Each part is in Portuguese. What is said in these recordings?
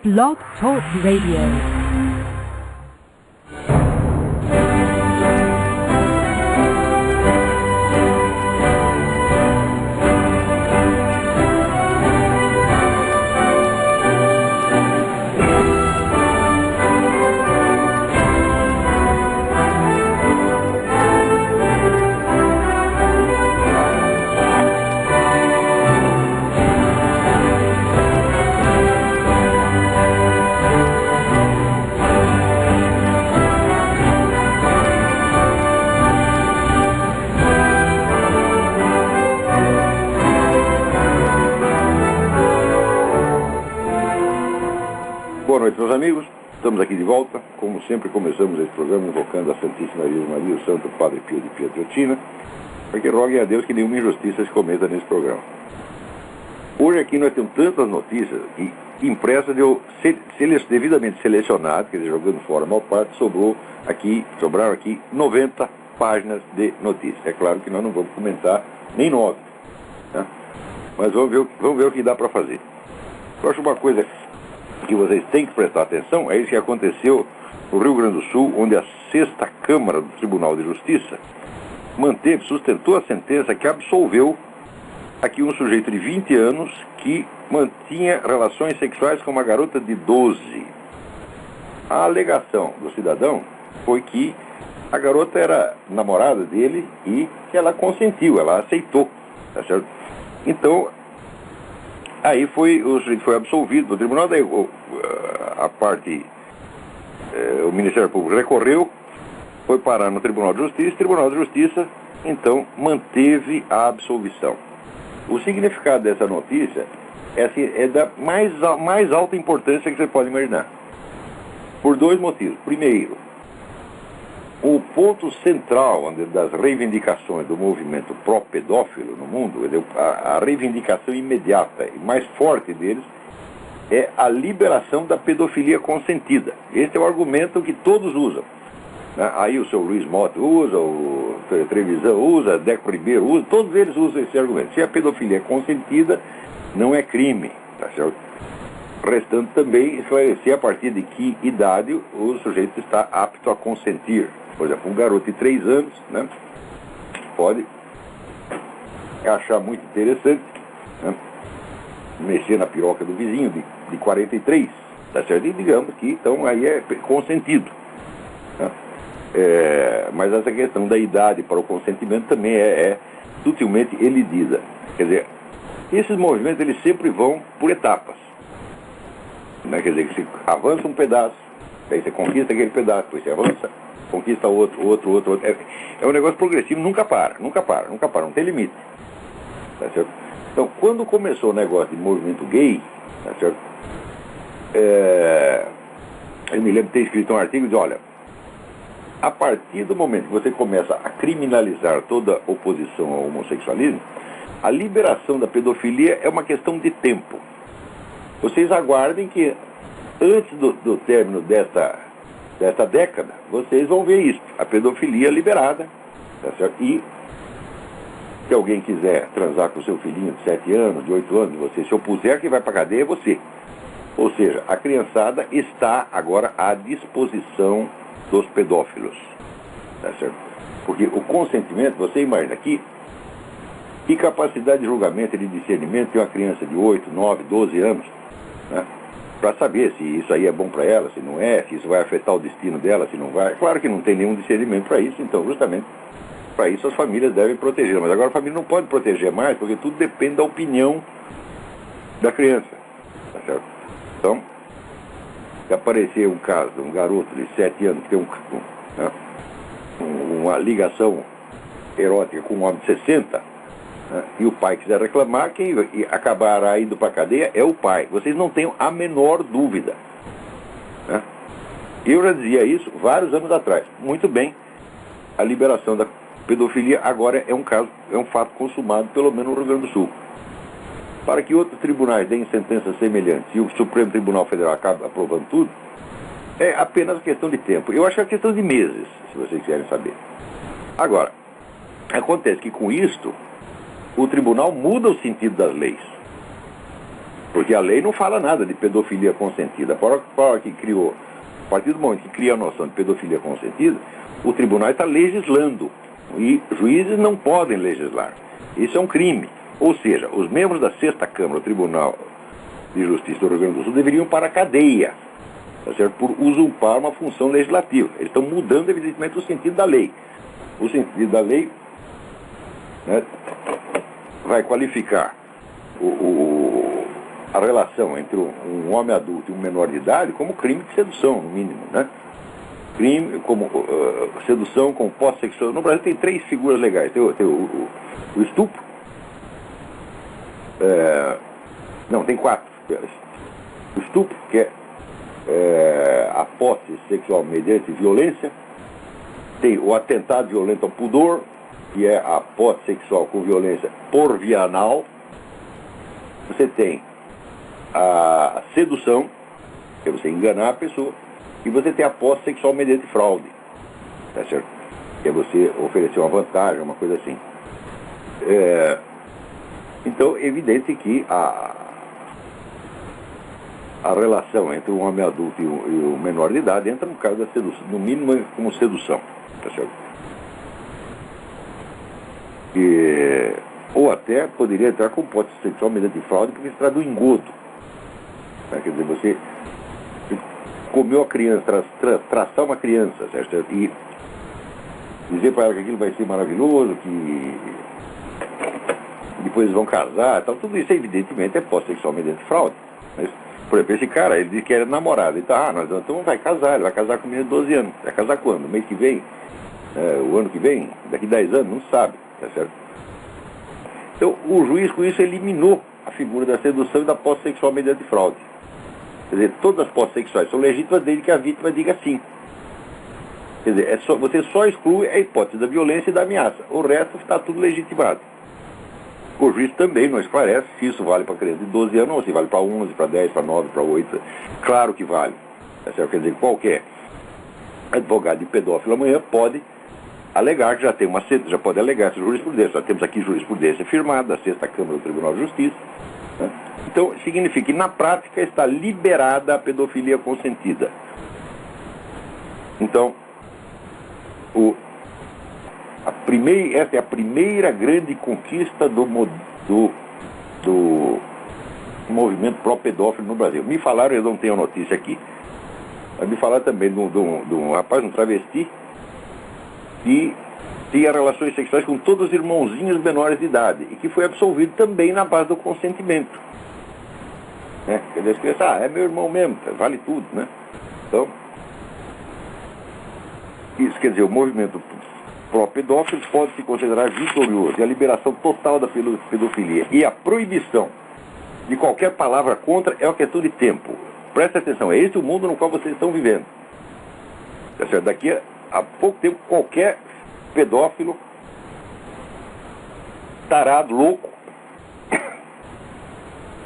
Blog Talk Radio. Boa noite, meus amigos. Estamos aqui de volta. Como sempre, começamos esse programa invocando a Santíssima Virgem Maria, o Santo Padre Pio de Pietrelcina, para que roguem a Deus que nenhuma injustiça se cometa nesse programa. Hoje aqui nós temos tantas notícias que impressas devidamente selecionadas, quer dizer, jogando fora a maior parte, sobraram aqui 90 páginas de notícias. É claro que nós não vamos comentar nem 9, né? Mas vamos ver o que dá para fazer. Eu acho uma coisa que vocês têm que prestar atenção, é isso que aconteceu no Rio Grande do Sul, onde a 6ª Câmara do Tribunal de Justiça sustentou a sentença que absolveu aqui um sujeito de 20 anos que mantinha relações sexuais com uma garota de 12. A alegação do cidadão foi que a garota era namorada dele e que ela consentiu, ela aceitou, tá certo? Então, aí o sujeito foi absolvido do tribunal, daí o Ministério Público recorreu, foi parar no Tribunal de Justiça, o Tribunal de Justiça, então, manteve a absolvição. O significado dessa notícia é da mais alta importância que você pode imaginar, por dois motivos. Primeiro, o ponto central das reivindicações do movimento pró-pedófilo no mundo, a reivindicação imediata e mais forte deles, é a liberação da pedofilia consentida. Esse é o argumento que todos usam, né? Aí o seu Luiz Mota usa, o Trevisan usa, Deco Ribeiro usa, todos eles usam esse argumento. Se a pedofilia é consentida, não é crime, tá certo? Restando também esclarecer a partir de que idade o sujeito está apto a consentir. Por exemplo, um garoto de 3 anos, né, pode achar muito interessante, né, mexer na piroca do vizinho de 43, tá certo? E digamos que então aí é consentido, né? Mas essa questão da idade para o consentimento também é sutilmente elidida. Quer dizer, esses movimentos eles sempre vão por etapas, né? Quer dizer, que você avança um pedaço, aí você conquista aquele pedaço, depois você avança, conquista outro. É um negócio progressivo, nunca para, não tem limite, tá certo? Então, quando começou o negócio de movimento gay, tá certo? Eu me lembro de ter escrito um artigo de, olha, a partir do momento que você começa a criminalizar toda oposição ao homossexualismo, a liberação da pedofilia é uma questão de tempo. Vocês aguardem que antes do término desta década, vocês vão ver isso, a pedofilia liberada, tá certo? E se alguém quiser transar com seu filhinho de 7 anos, de 8 anos, você se opuser, quem vai para a cadeia é você. Ou seja, a criançada está agora à disposição dos pedófilos, tá certo? Porque o consentimento, você imagina aqui, que capacidade de julgamento e de discernimento tem uma criança de 8, 9, 12 anos, né? Para saber se isso aí é bom para ela, se não é, se isso vai afetar o destino dela, se não vai. Claro que não tem nenhum discernimento para isso, então justamente para isso as famílias devem proteger. Mas agora a família não pode proteger mais, porque tudo depende da opinião da criança, tá certo? Então, se aparecer um caso de um garoto de 7 anos que tem uma ligação erótica com um homem de 60, e o pai quiser reclamar, quem acabará indo para a cadeia é o pai. Vocês não tenham a menor dúvida, né? Eu já dizia isso vários anos atrás. Muito bem, a liberação da pedofilia agora é um fato consumado, pelo menos no Rio Grande do Sul. Para que outros tribunais deem sentenças semelhantes e o Supremo Tribunal Federal acabe aprovando tudo, é apenas questão de tempo. Eu acho que é questão de meses, se vocês quiserem saber. Agora, acontece que com isto o tribunal muda o sentido das leis. Porque a lei não fala nada de pedofilia consentida. A partir do momento que cria a noção de pedofilia consentida, o tribunal está legislando. E juízes não podem legislar. Isso é um crime. Ou seja, os membros da 6ª Câmara do Tribunal de Justiça do Rio Grande do Sul deveriam ir para a cadeia, tá certo? Por usurpar uma função legislativa. Eles estão mudando, evidentemente, o sentido da lei. O sentido da lei, né, vai qualificar a relação entre um homem adulto e um menor de idade como crime de sedução, no mínimo, né? Crime como sedução com posse sexual. No Brasil tem 3 figuras legais. Tem o estupro. Não, tem 4. O estupro, que é a posse sexual mediante violência. Tem o atentado violento ao pudor, que é a posse sexual com violência por via anal. Você tem a sedução, que é você enganar a pessoa. E você tem a posse sexual mediante fraude, tá certo? Que é você oferecer uma vantagem, uma coisa assim. Então, é evidente que a relação entre um homem adulto e o menor de idade entra no caso da sedução, no mínimo como sedução, tá certo? Ou até poderia entrar com posse sexual mediante fraude, porque se trata do engodo. Tá? Quer dizer, você comeu a criança, traçar uma criança, certo? E dizer para ela que aquilo vai ser maravilhoso, que depois eles vão casar, tal, tudo isso evidentemente é posse sexual mediante fraude. Mas, por exemplo, esse cara, ele diz que era namorado, então vai casar, ele vai casar com um menino de 12 anos. Vai casar quando? Mês que vem? O ano que vem? Daqui 10 anos? Não sabe, tá certo? Então, o juiz com isso eliminou a figura da sedução e da posse sexual mediante fraude. Quer dizer, todas as posses sexuais são legítimas desde que a vítima diga sim. Quer dizer, você só exclui a hipótese da violência e da ameaça. O resto está tudo legitimado. O juiz também não esclarece se isso vale para criança de 12 anos ou se vale para 11, para 10, para 9, para 8. Claro que vale. Quer dizer, qualquer advogado de pedófilo amanhã pode alegar que já pode alegar essa jurisprudência. Já temos aqui jurisprudência firmada da 6ª Câmara do Tribunal de Justiça. Né? Então, significa que na prática está liberada a pedofilia consentida. Então, essa é a primeira grande conquista do movimento pró-pedófilo no Brasil. Me falaram, eu não tenho a notícia aqui, mas me falaram também de um rapaz, um travesti, que tinha relações sexuais com todos os irmãozinhos menores de idade e que foi absolvido também na base do consentimento. Quer dizer, as crianças, é meu irmão mesmo, vale tudo, né? Então, isso quer dizer, o movimento pró-pedófilo pode se considerar vitorioso e a liberação total da pedofilia e a proibição de qualquer palavra contra é uma questão de tempo. Preste atenção, é esse o mundo no qual vocês estão vivendo. Tá certo? Daqui a pouco tempo, qualquer pedófilo, tarado, louco,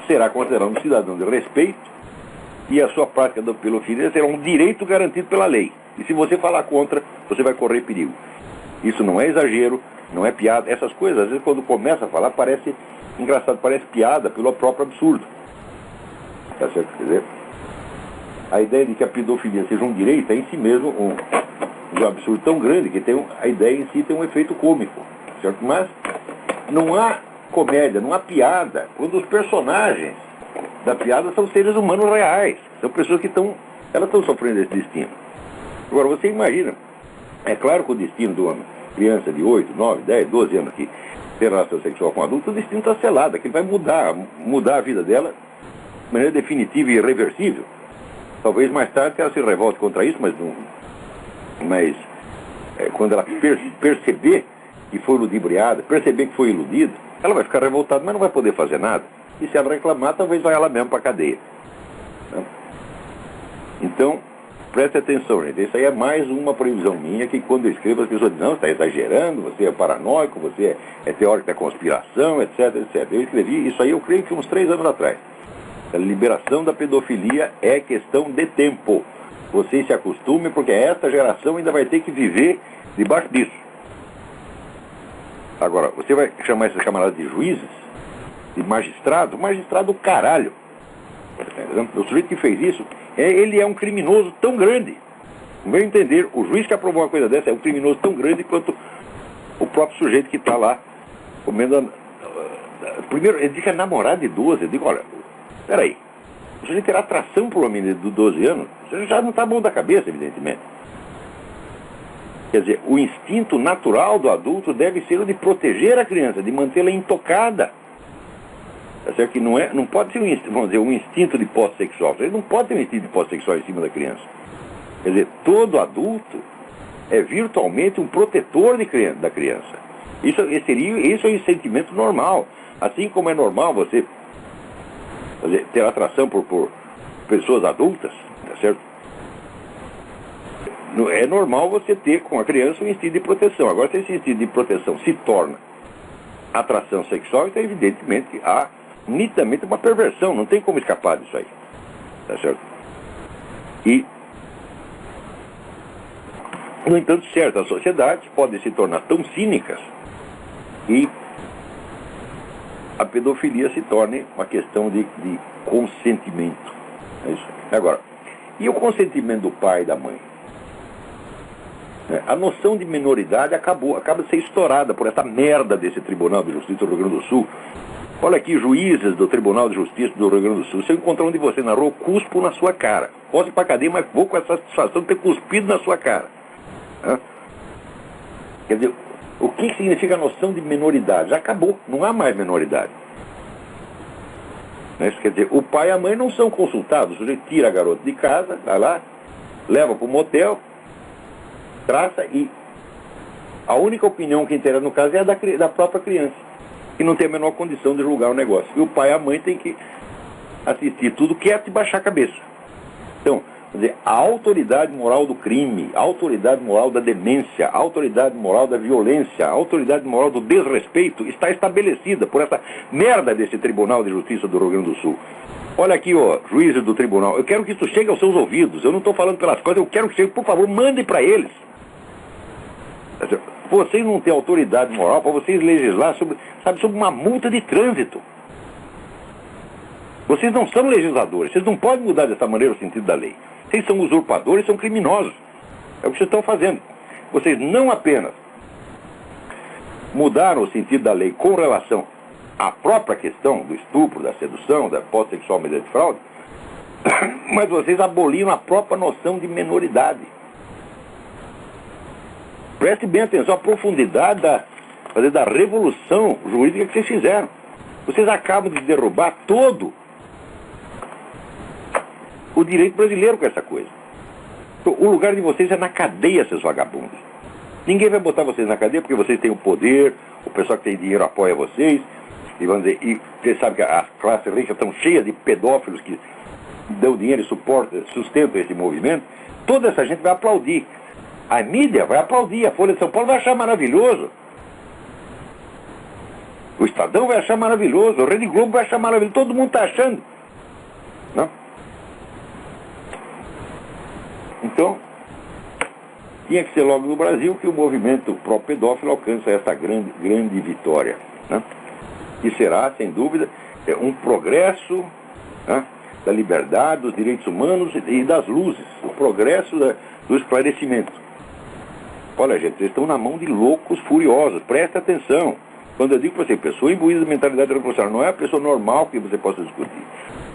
será considerado um cidadão de respeito e a sua prática da pedofilia será um direito garantido pela lei. E se você falar contra, você vai correr perigo. Isso não é exagero, não é piada. Essas coisas, às vezes, quando começa a falar, parece engraçado, parece piada pelo próprio absurdo. Tá certo? Quer dizer, a ideia de que a pedofilia seja um direito é em si mesmo um absurdo tão grande que a ideia em si tem um efeito cômico. Certo? Mas não há comédia, não há piada, quando os personagens da piada são seres humanos reais. São pessoas que estão sofrendo esse destino. Agora, você imagina, é claro que o destino de uma criança de 8, 9, 10, 12 anos que tem relação sexual com um adulto, o destino está selado, que vai mudar a vida dela de maneira definitiva e irreversível. Talvez mais tarde ela se revolte contra isso, mas quando ela perceber que foi ludibriada, perceber que foi iludida, ela vai ficar revoltada, mas não vai poder fazer nada. E se ela reclamar, talvez vá ela mesma para a cadeia. Então, preste atenção, gente. Isso aí é mais uma previsão minha que quando eu escrevo as pessoas dizem, não, você está exagerando, você é paranoico, você é teórico da conspiração, etc, etc. Eu escrevi isso aí, eu creio que uns 3 anos atrás. A liberação da pedofilia é questão de tempo. Vocês se acostumem, porque esta geração ainda vai ter que viver debaixo disso. Agora, você vai chamar esses camaradas de juízes, de magistrado? Magistrado, caralho. O sujeito que fez isso, ele é um criminoso tão grande. No meu entender, o juiz que aprovou uma coisa dessa é um criminoso tão grande quanto o próprio sujeito que está lá comendo. Primeiro, ele diz que é namorado de 12. Eu digo, olha, peraí, o sujeito terá atração por uma menina de 12 anos, você já não está bom da cabeça, evidentemente. Quer dizer, o instinto natural do adulto deve ser o de proteger a criança, de mantê-la intocada. Tá certo? Que não pode ser um instinto de posse sexual. Ele não pode ter um instinto de posse sexual em cima da criança. Quer dizer, todo adulto é virtualmente um protetor da criança. Isso é um sentimento normal. Assim como é normal você ter atração por pessoas adultas, tá certo? É normal você ter com a criança um instinto de proteção. Agora, se esse instinto de proteção se torna atração sexual, então evidentemente há nitidamente uma perversão. Não tem como escapar disso aí. Tá certo? E, no entanto, certas sociedades podem se tornar tão cínicas que a pedofilia se torne uma questão de consentimento. É isso. Agora, e o consentimento do pai e da mãe? A noção de minoridade acaba de ser estourada por essa merda desse Tribunal de Justiça do Rio Grande do Sul. Olha aqui, juízes do Tribunal de Justiça do Rio Grande do Sul. Se eu encontrar um de você na rua, cuspo na sua cara. Posso ir pra cadeia, mas vou com essa satisfação de ter cuspido na sua cara. Quer dizer, o que significa a noção de minoridade? Já acabou, não há mais minoridade. Isso quer dizer, o pai e a mãe não são consultados. O sujeito tira a garota de casa, vai lá, leva para o motel, traça e a única opinião que interessa no caso é a da própria criança, que não tem a menor condição de julgar o negócio. E o pai e a mãe têm que assistir tudo quieto e baixar a cabeça. Então, quer dizer, a autoridade moral do crime, a autoridade moral da demência, a autoridade moral da violência, a autoridade moral do desrespeito está estabelecida por essa merda desse Tribunal de Justiça do Rio Grande do Sul. Olha aqui, ó, juízes do tribunal, eu quero que isso chegue aos seus ouvidos. Eu não estou falando pelas coisas, eu quero que chegue, por favor, mandem para eles. Vocês não têm autoridade moral para vocês legislar sobre uma multa de trânsito. Vocês não são legisladores, vocês não podem mudar dessa maneira o sentido da lei. Vocês são usurpadores, são criminosos. É o que vocês estão fazendo. Vocês não apenas mudaram o sentido da lei com relação à própria questão do estupro, da sedução, da posse sexual mediante fraude, mas vocês aboliram a própria noção de menoridade. Preste bem atenção à profundidade da revolução jurídica que vocês fizeram. Vocês acabam de derrubar todo o direito brasileiro com essa coisa. Então, o lugar de vocês é na cadeia, seus vagabundos. Ninguém vai botar vocês na cadeia porque vocês têm o poder, o pessoal que tem dinheiro apoia vocês, e vamos dizer, e vocês sabem que as classes ricas estão cheias de pedófilos que dão dinheiro e sustentam esse movimento. Toda essa gente vai aplaudir. A mídia vai aplaudir, a Folha de São Paulo vai achar maravilhoso. O Estadão vai achar maravilhoso, o Rede Globo vai achar maravilhoso, todo mundo está achando. Não? Então, tinha que ser logo no Brasil que o movimento pró-pedófilo alcança essa grande vitória. Né? Que será, sem dúvida, um progresso, né, da liberdade, dos direitos humanos e das luzes, o progresso do esclarecimento. Olha, gente, vocês estão na mão de loucos furiosos, presta atenção. Quando eu digo para você, pessoa imbuída de mentalidade revolucionária, não é a pessoa normal que você possa discutir.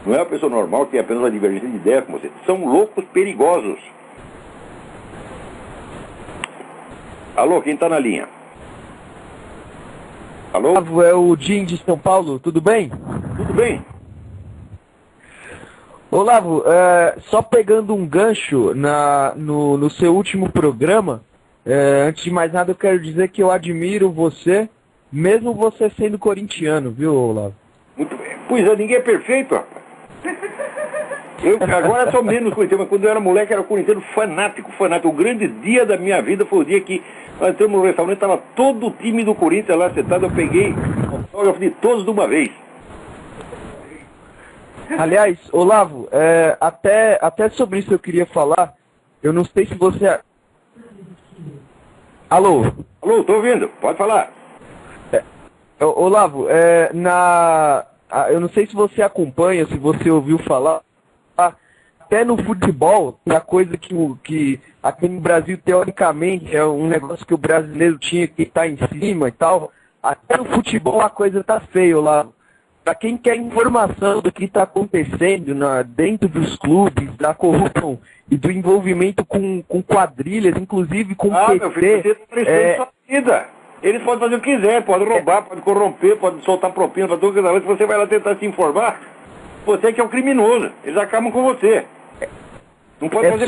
Não é a pessoa normal que tem apenas uma divergência de ideia com você. São loucos perigosos. Alô, quem está na linha? Alô? É o Jim de São Paulo, tudo bem? Tudo bem. Olavo, só pegando um gancho no seu último programa, antes de mais nada eu quero dizer que eu admiro você, mesmo você sendo corintiano, viu, Olavo? Muito bem. Pois é, ninguém é perfeito, rapaz. Eu agora sou menos corintiano, mas quando eu era moleque era corintiano fanático. O grande dia da minha vida foi o dia que nós entramos no restaurante, estava todo o time do Corinthians lá sentado, eu peguei autógrafo de todos de uma vez. Aliás, Olavo, até sobre isso eu queria falar. Eu não sei se você... Alô? Alô, tô ouvindo, pode falar. Olavo, eu não sei se você acompanha, se você ouviu falar, até no futebol, a coisa que aqui no Brasil, teoricamente, é um negócio que o brasileiro tinha que estar em cima e tal, até no futebol a coisa tá feia lá. Para quem quer informação do que está acontecendo dentro dos clubes, da corrupção e do envolvimento com quadrilhas, inclusive com PT... Meu filho, você está sua vida. Eles podem fazer o que quiser, podem roubar, podem corromper, podem soltar propina para todo mundo. Se você vai lá tentar se informar, você que é o criminoso. Eles acabam com você. Não pode fazer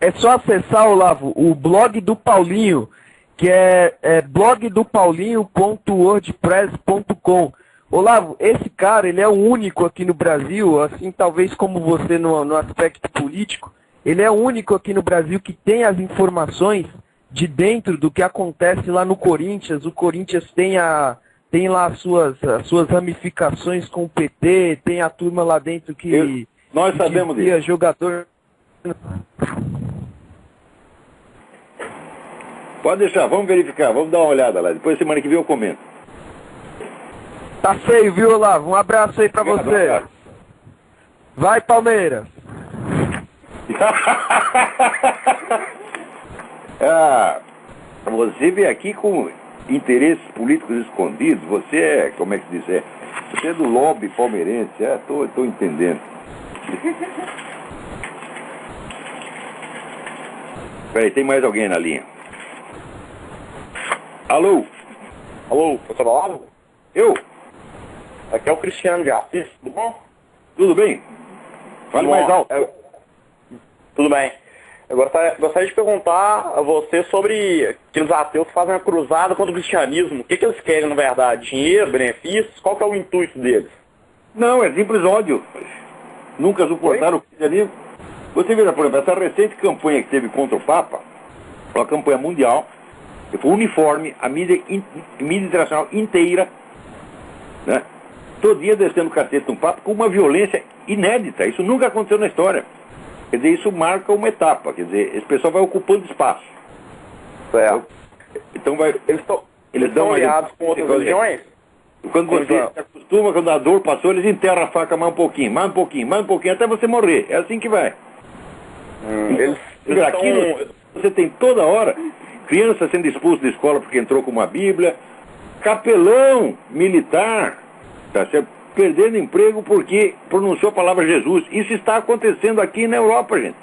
É só acessar, Olavo, o blog do Paulinho, que é blogdopaulinho.wordpress.com. Olavo, esse cara, ele é o único aqui no Brasil, assim, talvez como você no aspecto político, ele é o único aqui no Brasil que tem as informações de dentro do que acontece lá no Corinthians. O Corinthians tem lá as suas ramificações com o PT, tem a turma lá dentro que... Nós sabemos disso. Jogador... Pode deixar, vamos verificar, vamos dar uma olhada lá. Depois, semana que vem, eu comento. Tá feio, viu, Olavo? Um abraço aí pra você. Vai, Palmeiras. Você vem aqui com interesses políticos escondidos. Você é, como é que se diz? Você é do lobby palmeirense. Tô entendendo. Peraí, tem mais alguém na linha? Alô? Alô, professor Olavo? Eu? Aqui é o Cristiano de Assis, tudo bom? Tudo bem? Fale mais alto. Tudo bem. Eu gostaria de perguntar a você sobre aqueles ateus que fazem uma cruzada contra o cristianismo. O que eles querem, na verdade? Dinheiro, benefícios? Qual que é o intuito deles? Não, é simples ódio. Nunca suportaram o cristianismo. Você veja, por exemplo, essa recente campanha que teve contra o Papa, uma campanha mundial, que foi uniforme, a mídia internacional inteira, né? Todo dia descendo o cacete de um Papa com uma violência inédita. Isso nunca aconteceu na história. Quer dizer, isso marca uma etapa. Quer dizer, esse pessoal vai ocupando espaço. Então vai... Eles estão aliados com outras religiões? Quando você se acostuma, quando a dor passou, eles enterram a faca mais um pouquinho, até você morrer. É assim que vai. Aquilo, você tem toda hora criança sendo expulso da escola porque entrou com uma Bíblia, capelão militar, tá certo? Perdendo emprego porque pronunciou a palavra Jesus. Isso está acontecendo aqui na Europa, gente.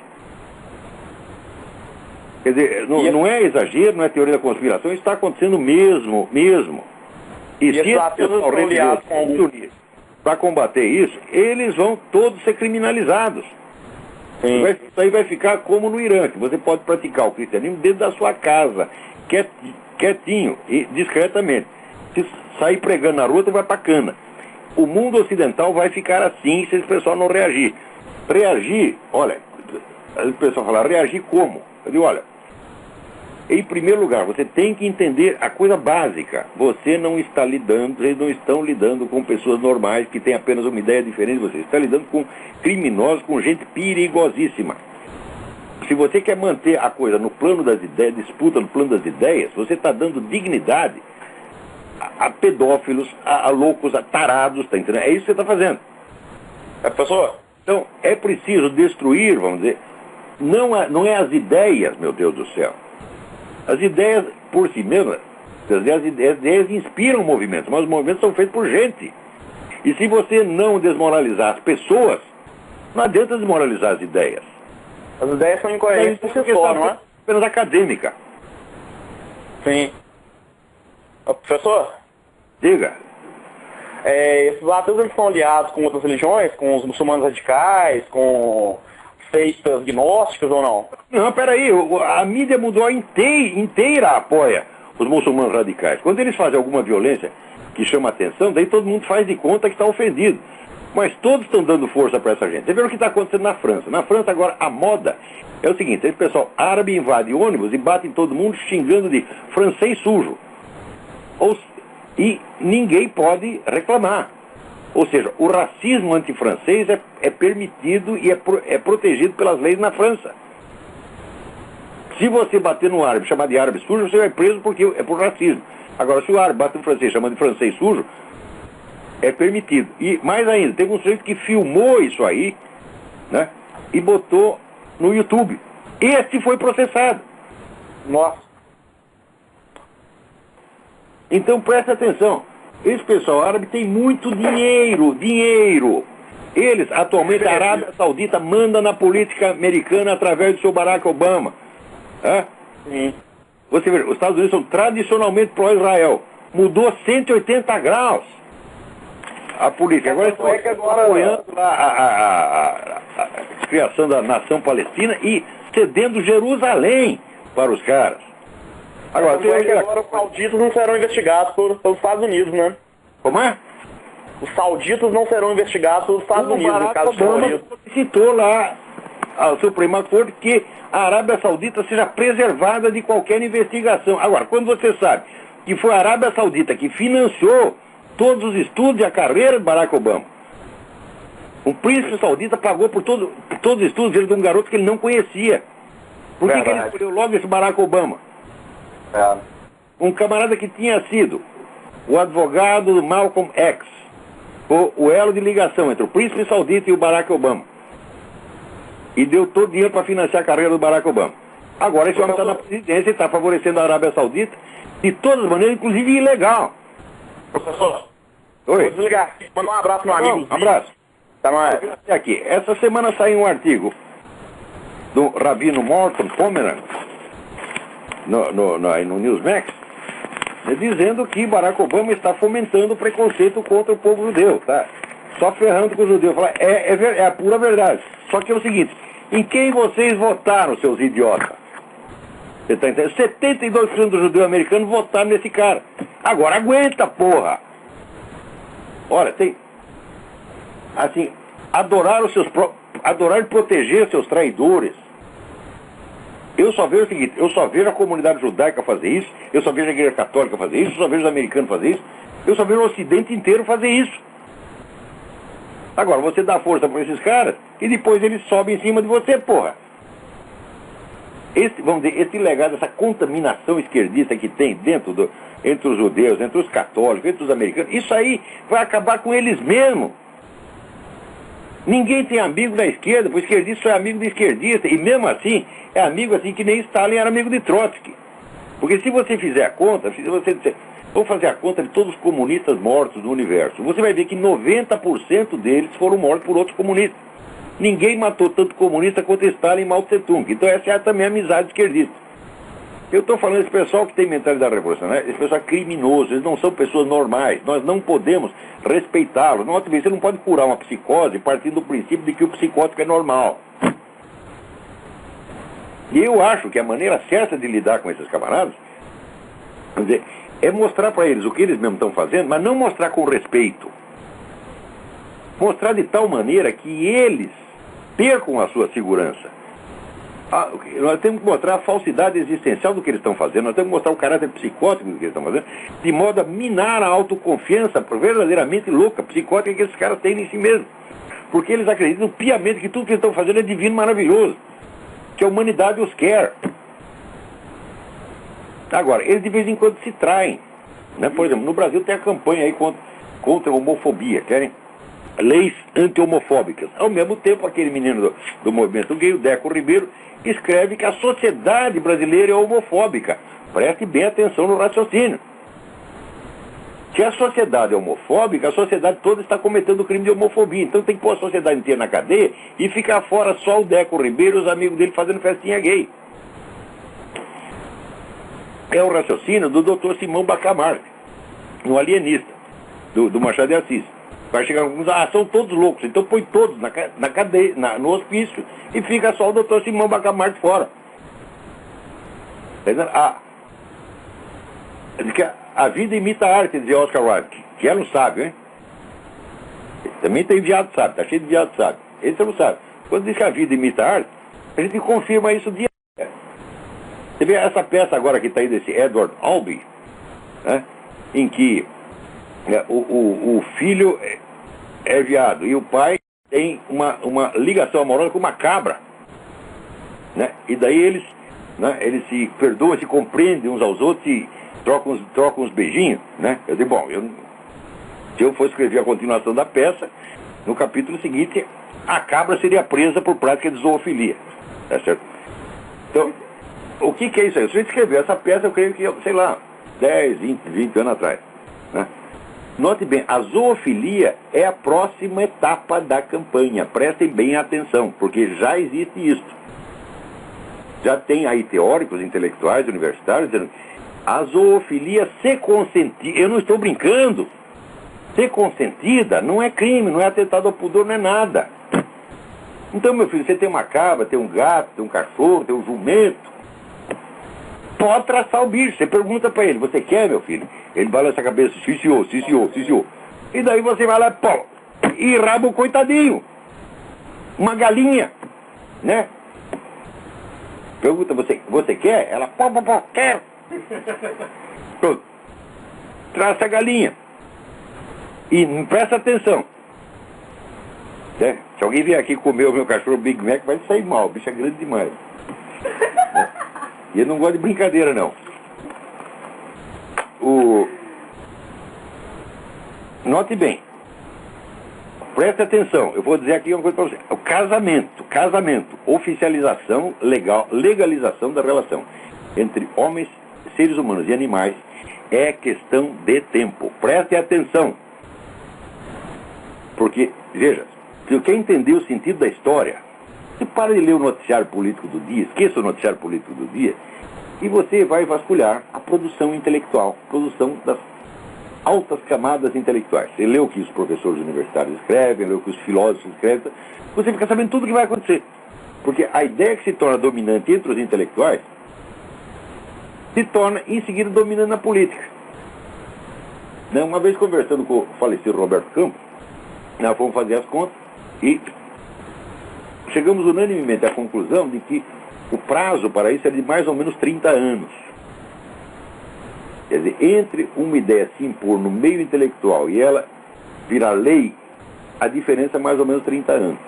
Quer dizer, não é exagero, não é teoria da conspiração, isso está acontecendo mesmo. E se esses pessoal religiosos se unir para combater isso, eles vão todos ser criminalizados. Isso aí vai ficar como no Irã, que você pode praticar o cristianismo dentro da sua casa, quietinho e discretamente. Se sair pregando na rua, você vai para cana. O mundo ocidental vai ficar assim se esse pessoal não reagir. Reagir, olha, o pessoal fala, reagir como? Eu digo, olha, em primeiro lugar, você tem que entender a coisa básica. Vocês não estão lidando com pessoas normais que têm apenas uma ideia diferente de vocês. Está lidando com criminosos, com gente perigosíssima. Se você quer manter a coisa no plano das ideias, disputa no plano das ideias, você está dando dignidade a pedófilos, a loucos, a tarados, tá entendendo? É isso que você está fazendo. Professor? Então, é preciso destruir, vamos dizer, não é as ideias, meu Deus do céu. As ideias, por si mesmas, as ideias inspiram movimentos, mas os movimentos são feitos por gente. E se você não desmoralizar as pessoas, não adianta desmoralizar as ideias. As ideias são incoerentes por si só, não é? Apenas acadêmica. Sim. Professor? Diga. Esses ateus eles são aliados com outras religiões, com os muçulmanos radicais, com seitas gnósticas ou não? Não, peraí, a mídia mundial inteira apoia os muçulmanos radicais. Quando eles fazem alguma violência que chama atenção, daí todo mundo faz de conta que está ofendido. Mas todos estão dando força para essa gente. Você vê o que está acontecendo na França. Na França agora a moda é o seguinte, esse pessoal árabe invade ônibus e bate em todo mundo xingando de francês sujo. E ninguém pode reclamar. Ou seja, o racismo antifrancês é permitido e é protegido pelas leis na França. Se você bater no árabe, chamar de árabe sujo, você vai preso porque é por racismo. Agora, se o árabe bate no francês chamando de francês sujo, É permitido. E mais ainda, teve um sujeito que filmou isso aí, né? E botou no YouTube. Esse foi processado. Nossa. Então presta atenção. Esse pessoal árabe tem muito dinheiro. Eles, atualmente, a Arábia Saudita manda na política americana através do seu Barack Obama. Sim. Você vê, os Estados Unidos são tradicionalmente pró-Israel. Mudou 180 graus a política. Agora estão apoiando a criação da nação palestina e cedendo Jerusalém para os caras. Agora, agora os sauditas não serão investigados pelos Estados Unidos, né? Como é? Os sauditas não serão investigados pelos Estados Unidos, no caso do terrorismo. Citou lá ao Suprema Corte que a Arábia Saudita seja preservada de qualquer investigação. Agora, quando você sabe que foi a Arábia Saudita que financiou todos os estudos e a carreira de Barack Obama, o príncipe saudita pagou por todos os estudos de um garoto que ele não conhecia. Por que ele escolheu logo esse Barack Obama? Um camarada que tinha sido o advogado do Malcolm X, o elo de ligação entre o príncipe saudita e o Barack Obama. E deu todo o dinheiro para financiar a carreira do Barack Obama. Agora esse homem está na presidência e está favorecendo a Arábia Saudita de todas as maneiras, inclusive ilegal. Professor, oi. Vou desligar. Manda um abraço pro meu amigo. Um abraço. Tá mais. Aqui. Essa semana saiu um artigo do Rabino Morton Pomeranz no Newsmax, dizendo que Barack Obama está fomentando o preconceito contra o povo judeu, tá? Só ferrando com os judeus. É a pura verdade. Só que é o seguinte, em quem vocês votaram, seus idiotas? Você tá entendendo? 72% dos judeus americanos votaram nesse cara. Agora aguenta, porra! Olha, tem... Assim, adorar e proteger seus traidores. Eu só vejo o seguinte, eu só vejo a comunidade judaica fazer isso, eu só vejo a igreja católica fazer isso, eu só vejo os americanos fazer isso, eu só vejo o ocidente inteiro fazer isso. Agora, você dá força para esses caras e depois eles sobem em cima de você, porra. Vamos dizer, esse legado, essa contaminação esquerdista que tem entre os judeus, entre os católicos, entre os americanos, isso aí vai acabar com eles mesmos. Ninguém tem amigo da esquerda, porque o esquerdista só é amigo do esquerdista, e mesmo assim, é amigo assim que nem Stalin era amigo de Trotsky. Porque se você fizer a conta, vamos fazer a conta de todos os comunistas mortos do universo, você vai ver que 90% deles foram mortos por outros comunistas. Ninguém matou tanto comunista quanto Stalin e Mao Tse-tung. Então essa é também a amizade esquerdista. Eu estou falando desse pessoal que tem mentalidade revolucionária, esse pessoal é criminoso, eles não são pessoas normais, nós não podemos respeitá-los. Você não pode curar uma psicose partindo do princípio de que o psicótico é normal. E eu acho que a maneira certa de lidar com esses camaradas, vamos dizer, é mostrar para eles o que eles mesmos estão fazendo, mas não mostrar com respeito. Mostrar de tal maneira que eles percam a sua segurança. Nós temos que mostrar a falsidade existencial do que eles estão fazendo, nós temos que mostrar o caráter psicótico do que eles estão fazendo, de modo a minar a autoconfiança verdadeiramente louca, psicótica que esses caras têm em si mesmos. Porque eles acreditam piamente que tudo que eles estão fazendo é divino e maravilhoso, que a humanidade os quer. Agora, eles de vez em quando se traem, né? Por exemplo, no Brasil tem a campanha aí contra a homofobia, querem leis anti-homofóbicas. Ao mesmo tempo, aquele menino do movimento gay, o Deco Ribeiro, escreve que a sociedade brasileira é homofóbica. Preste bem atenção no raciocínio. Se a sociedade é homofóbica, a sociedade toda está cometendo crime de homofobia. Então tem que pôr a sociedade inteira na cadeia e ficar fora só o Deco Ribeiro e os amigos dele fazendo festinha gay. É o raciocínio do Dr. Simão Bacamarte, no Alienista, do Machado de Assis. Vai chegar alguns, são todos loucos, então põe todos na cadeia, no hospício, e fica só o Dr. Simão Bacamarte fora. A vida imita a arte, dizia Oscar Wilde, que era um sábio, hein? Também tem viado sábio, tá cheio de viado sábio. Esse é um sábio. Quando diz que a vida imita a arte, a gente confirma isso dia. Você vê essa peça agora que está aí desse Edward Albee, né? Em que o filho é viado e o pai tem uma ligação amorosa com uma cabra, né? E daí eles se perdoam, se compreendem uns aos outros e trocam uns beijinhos, né? Eu digo, bom, Se eu for escrever a continuação da peça, no capítulo seguinte, a cabra seria presa por prática de zoofilia. Tá certo? Então, o que é isso aí? Se eu escrever essa peça, eu creio que, sei lá, 10, 20 anos atrás. Né? Note bem, a zoofilia é a próxima etapa da campanha. Prestem bem atenção, porque já existe isso. Já tem aí teóricos, intelectuais, universitários, dizendo a zoofilia ser consentida, eu não estou brincando, ser consentida não é crime, não é atentado ao pudor, não é nada. Então, meu filho, você tem uma cabra, tem um gato, tem um cachorro, tem um jumento, pode traçar o bicho. Você pergunta para ele, você quer, meu filho? Ele balança a cabeça, sim senhor, sim senhor, sim senhor. E daí você vai lá, pô, e raba o coitadinho. Uma galinha, né? Pergunta, você quer? Ela, pô, quero. Pronto. Traça a galinha. E presta atenção. Né? Se alguém vier aqui comer o meu cachorro Big Mac, vai sair mal. O bicho é grande demais. Né? E ele não gosta de brincadeira, não. Note bem. Preste atenção. Eu vou dizer aqui uma coisa para você. O casamento, oficialização, legalização da relação entre homens, seres humanos e animais é questão de tempo. Preste atenção. Porque, veja, se você quer entender o sentido da história, você para de ler o noticiário político do dia, esqueça o noticiário político do dia, e você vai vasculhar a produção intelectual, produção das altas camadas intelectuais. Você lê o que os professores universitários escrevem, lê o que os filósofos escrevem, você fica sabendo tudo o que vai acontecer. Porque a ideia que se torna dominante entre os intelectuais se torna, em seguida, dominante na política. Uma vez conversando com o falecido Roberto Campos, nós fomos fazer as contas e chegamos unanimemente à conclusão de que o prazo para isso é de mais ou menos 30 anos. Quer dizer, entre uma ideia se impor no meio intelectual e ela virar lei, a diferença é mais ou menos 30 anos.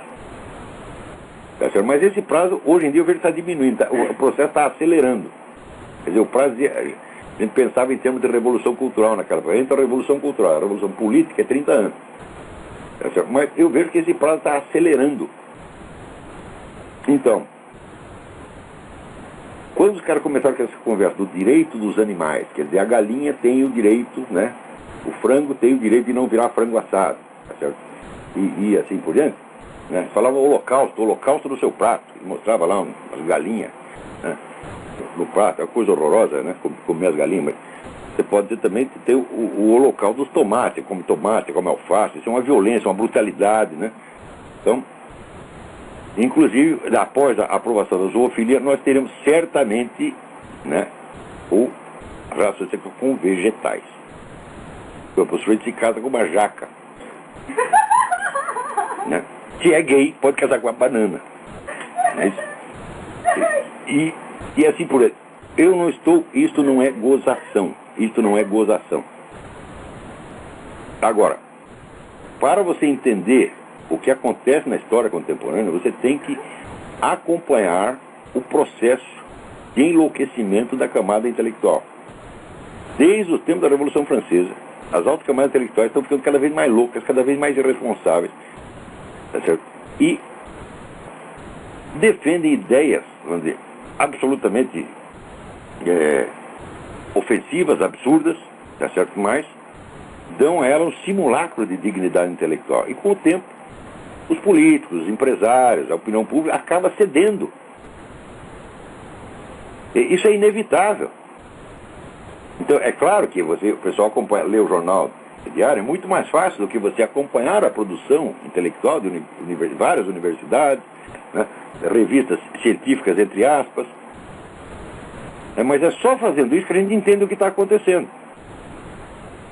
Tá certo? Mas esse prazo, hoje em dia, eu vejo que está diminuindo, o processo está acelerando. Quer dizer, o prazo, a gente pensava em termos de revolução cultural naquela época. Entra a revolução cultural, a revolução política é 30 anos. Tá certo? Mas eu vejo que esse prazo está acelerando. Então, quando os caras começaram com essa conversa do direito dos animais, quer dizer, a galinha tem o direito, né? O frango tem o direito de não virar frango assado, tá certo? E assim por diante, né? Falava o holocausto do seu prato, e mostrava lá umas galinhas, né? No prato, é uma coisa horrorosa, né? Comer as galinhas, mas você pode também ter o holocausto dos tomates, come tomate, come alface, isso é uma violência, uma brutalidade, né? Então, inclusive, após a aprovação da zoofilia, nós teremos certamente, né, o relação sexual com vegetais. O sujeito se casa com uma jaca. Né? Se é gay, pode casar com uma banana. Né? E assim por aí. Isto não é gozação. Isto não é gozação. Agora, para você entender o que acontece na história contemporânea, você tem que acompanhar o processo de enlouquecimento da camada intelectual. Desde o tempo da Revolução Francesa, as altas camadas intelectuais estão ficando cada vez mais loucas, cada vez mais irresponsáveis. Tá certo? E defendem ideias, vamos dizer, absolutamente ofensivas, absurdas, tá certo? Mas dão a ela um simulacro de dignidade intelectual. E com o tempo, os políticos, os empresários, a opinião pública acaba cedendo. E isso é inevitável. Então, é claro que o pessoal lê o jornal diário, é muito mais fácil do que você acompanhar a produção intelectual de várias universidades, né, revistas científicas, entre aspas. Mas é só fazendo isso que a gente entende o que está acontecendo.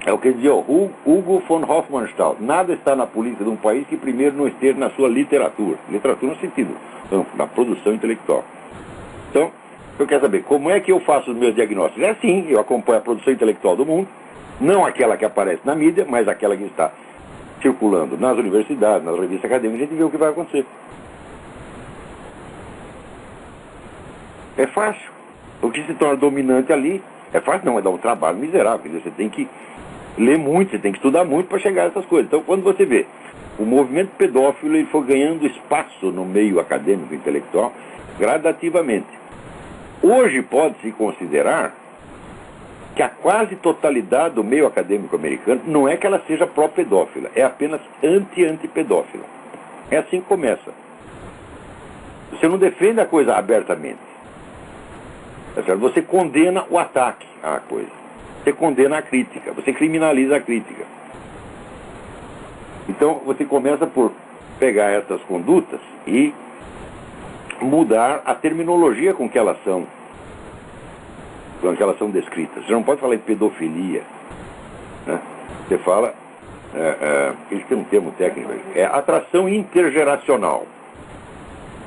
É o que dizia Hugo von Hofmannsthal. Nada está na política de um país que primeiro não esteja na sua literatura. Literatura no sentido, na produção intelectual. Então, eu quero saber, como é que eu faço os meus diagnósticos? É assim, eu acompanho a produção intelectual do mundo, não aquela que aparece na mídia, mas aquela que está circulando nas universidades, nas revistas acadêmicas, a gente vê o que vai acontecer. É fácil. O que se torna dominante ali, é fácil não, é dar um trabalho miserável. Quer dizer, você tem que ler muito, você tem que estudar muito para chegar a essas coisas. Então, quando você vê o movimento pedófilo, ele foi ganhando espaço no meio acadêmico intelectual gradativamente. Hoje pode-se considerar que a quase totalidade do meio acadêmico americano não é que ela seja pró-pedófila, é apenas anti-antipedófila. É assim que começa. Você não defende a coisa abertamente. Você condena o ataque à coisa. Você condena a crítica. Você criminaliza a crítica. Então, você começa por pegar essas condutas e mudar a terminologia com que elas são descritas. Você não pode falar em pedofilia, né? Você fala, eles têm um termo técnico, é atração intergeracional,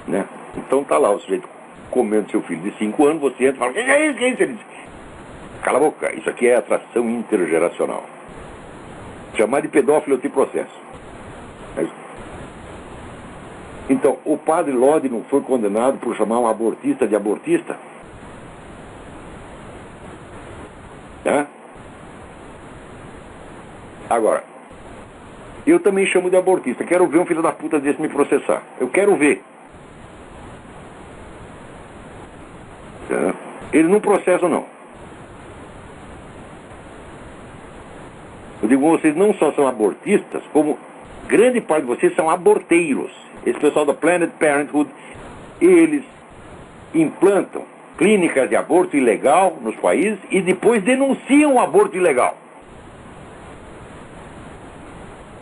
né? Então tá lá o sujeito comendo seu filho de 5 anos, você entra e fala, que é isso, que é isso? Ele diz, cala a boca, isso aqui é atração intergeracional. Chamar de pedófilo eu te processo. Então, o padre Lodi não foi condenado por chamar um abortista de abortista? Né? Agora, eu também chamo de abortista. Quero ver um filho da puta desse me processar. Eu quero ver. Ele não processa, não. Eu digo, vocês não só são abortistas, como grande parte de vocês são aborteiros. Esse pessoal da Planned Parenthood, eles implantam clínicas de aborto ilegal nos países e depois denunciam o aborto ilegal.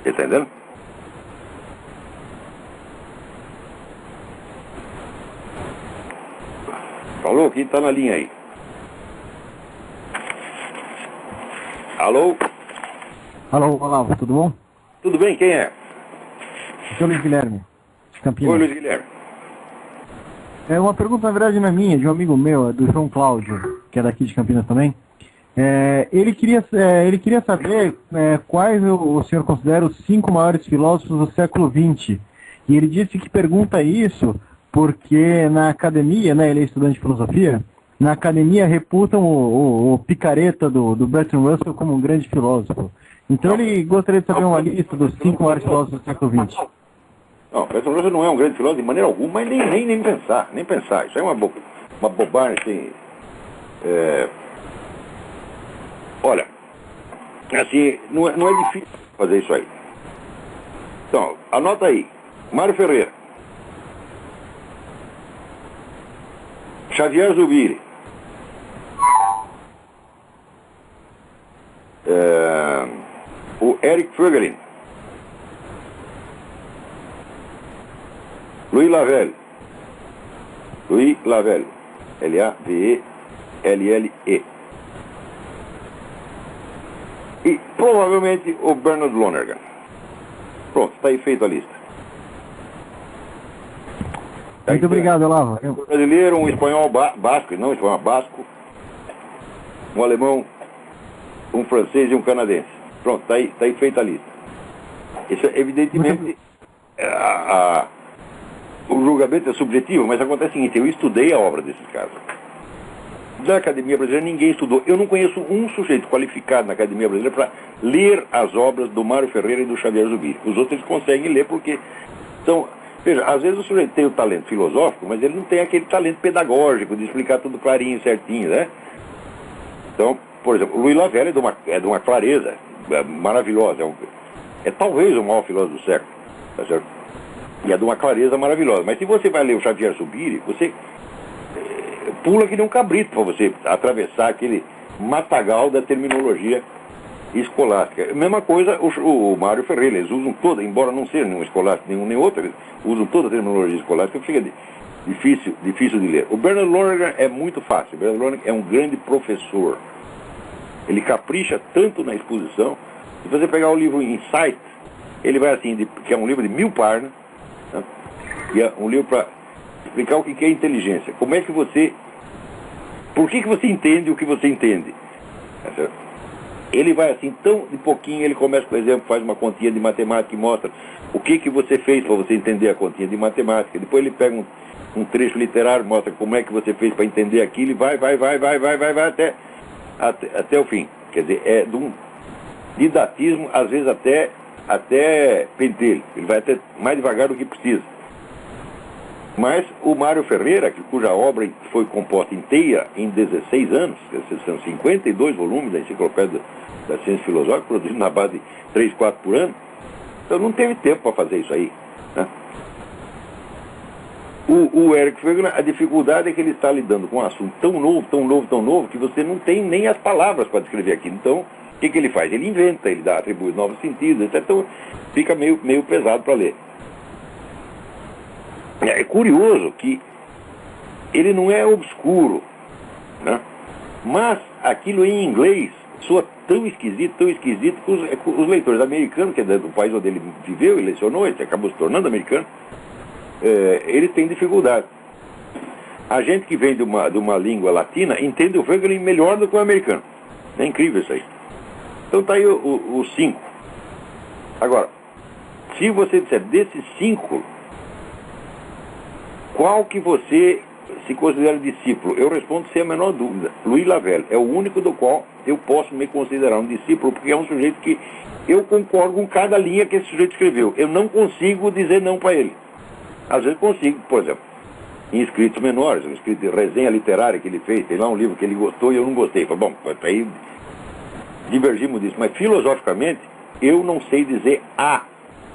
Entendendo? Falou? Quem está na linha aí? Alô? Alô, Olavo, tudo bom? Tudo bem? Quem é? Aqui é o Luiz Guilherme, de Campinas. Oi, Luiz Guilherme. É uma pergunta, na verdade, não é minha, de um amigo meu, do João Cláudio, que é daqui de Campinas também. Ele queria saber quais o senhor considera os 5 maiores filósofos do século XX. E ele disse que pergunta isso porque na academia, né, ele é estudante de filosofia, na academia reputam o picareta do Bertrand Russell como um grande filósofo. Então ele gostaria de saber uma lista dos 5 maiores filósofos do século XX. Não, Bertrand Russell não é um grande filósofo de maneira alguma, mas nem pensar. Isso é uma bobagem, assim. Olha, assim, não é difícil fazer isso aí. Então, anota aí. Mário Ferreira. Xavier Zubiri. O Eric Fögelin. Louis Lavelle. L-A-V-E-L-L-E. E provavelmente o Bernard Lonergan. Pronto, está aí feita a lista. Muito obrigado, Olavo. Um brasileiro, um espanhol basco, não espanhol, basco, um alemão, um francês e um canadense. Pronto, está aí feita a lista. Isso, evidentemente, o julgamento é subjetivo, mas acontece o seguinte, eu estudei a obra desses caras. Da Academia Brasileira ninguém estudou. Eu não conheço um sujeito qualificado na Academia Brasileira para ler as obras do Mário Ferreira e do Xavier Zubiri. Os outros eles conseguem ler porque são... Veja, às vezes o sujeito tem o talento filosófico, mas ele não tem aquele talento pedagógico de explicar tudo clarinho, certinho, né? Então, por exemplo, o Louis Lavelle é de uma clareza maravilhosa. É talvez o maior filósofo do século, tá certo? E é de uma clareza maravilhosa. Mas se você vai ler o Xavier Zubiri, você pula que nem um cabrito para você atravessar aquele matagal da terminologia escolástica. Mesma coisa o Mário Ferreira, eles usam toda, embora não seja nenhum escolástico, nenhum nem outro, eles usam toda a terminologia escolástica, fica difícil de ler. O Bernard Lonergan é muito fácil. O Bernard Lonergan é um grande professor. Ele capricha tanto na exposição. Se você pegar o livro Insight, ele vai assim, que é um livro de 1000 páginas, né? E é um livro para explicar o que é inteligência. Como é que você... Por que você entende o que você entende? Tá certo? Ele vai assim, tão de pouquinho, ele começa, por exemplo, faz uma continha de matemática e mostra o que você fez para você entender a continha de matemática. Depois ele pega um trecho literário, mostra como é que você fez para entender aquilo e vai até o fim. Quer dizer, é didatismo, às vezes até pentelho. Ele vai até mais devagar do que precisa. Mas o Mário Ferreira, cuja obra foi composta inteira em 16 anos, são 52 volumes da Enciclopédia da Ciência Filosófica, produzido na base de 3, 4 por ano, então não teve tempo para fazer isso aí, né? O Eric Wegener, a dificuldade é que ele está lidando com um assunto tão novo, que você não tem nem as palavras para descrever aquilo. Então, o que ele faz? Ele inventa, ele atribui novos sentidos, etc. Então, fica meio pesado para ler. É curioso que ele não é obscuro, né? Mas aquilo em inglês soa tão esquisito que os leitores americanos, que é do país onde ele viveu e lecionou, ele acabou se tornando americano, eles têm dificuldade. A gente que vem de uma língua latina entende o Wegener melhor do que o americano. É incrível isso aí. Então tá aí os 5. Agora, se você disser desses 5, qual que você se considera discípulo? Eu respondo sem a menor dúvida. Louis Lavelle é o único do qual eu posso me considerar um discípulo, porque é um sujeito que eu concordo com cada linha que esse sujeito escreveu. Eu não consigo dizer não para ele. Às vezes consigo, por exemplo, em escritos menores, um escrito de resenha literária que ele fez, tem lá um livro que ele gostou e eu não gostei. Falei, bom, aí divergimos disso. Mas filosoficamente, eu não sei dizer A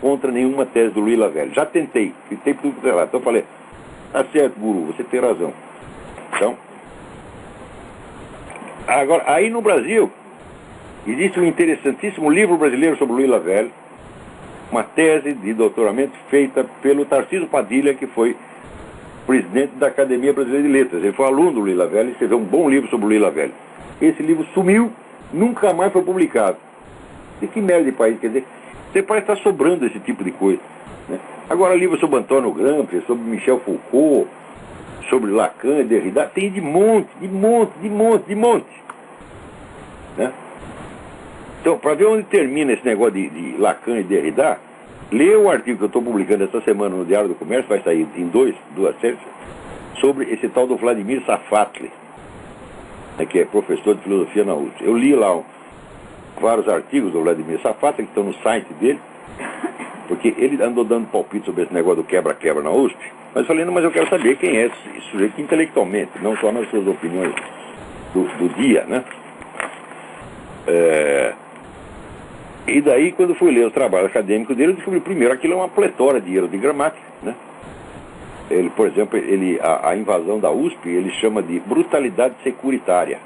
contra nenhuma tese do Louis Lavelle. Já tentei por tudo que lá. Então eu falei, tá certo, guru, você tem razão. Então, agora, aí no Brasil, existe um interessantíssimo livro brasileiro sobre Louis Lavelle, uma tese de doutoramento feita pelo Tarcísio Padilha, que foi presidente da Academia Brasileira de Letras. Ele foi aluno do Louis Lavelle e escreveu um bom livro sobre o Louis Lavelle. Esse livro sumiu, nunca mais foi publicado. E que merda de país, quer dizer, você parece estar sobrando esse tipo de coisa, né? Agora, livro sobre Antônio Gramsci, sobre Michel Foucault, sobre Lacan e Derrida, tem de monte, né? Então, para ver onde termina esse negócio de Lacan e Derrida, lê o artigo que eu estou publicando essa semana no Diário do Comércio, vai sair em duas séries, sobre esse tal do Vladimir Safatli, né, que é professor de filosofia na USP. Eu li lá vários artigos do Vladimir Safatli, que estão no site dele, porque ele andou dando palpite sobre esse negócio do quebra-quebra na USP, mas eu falei, não, mas eu quero saber quem é esse sujeito intelectualmente, não só nas suas opiniões do dia, né? E daí, quando fui ler os trabalhos acadêmicos dele, eu descobri primeiro aquilo é uma pletora de erros de gramática, né? Ele, por exemplo, a invasão da USP, ele chama de brutalidade securitária.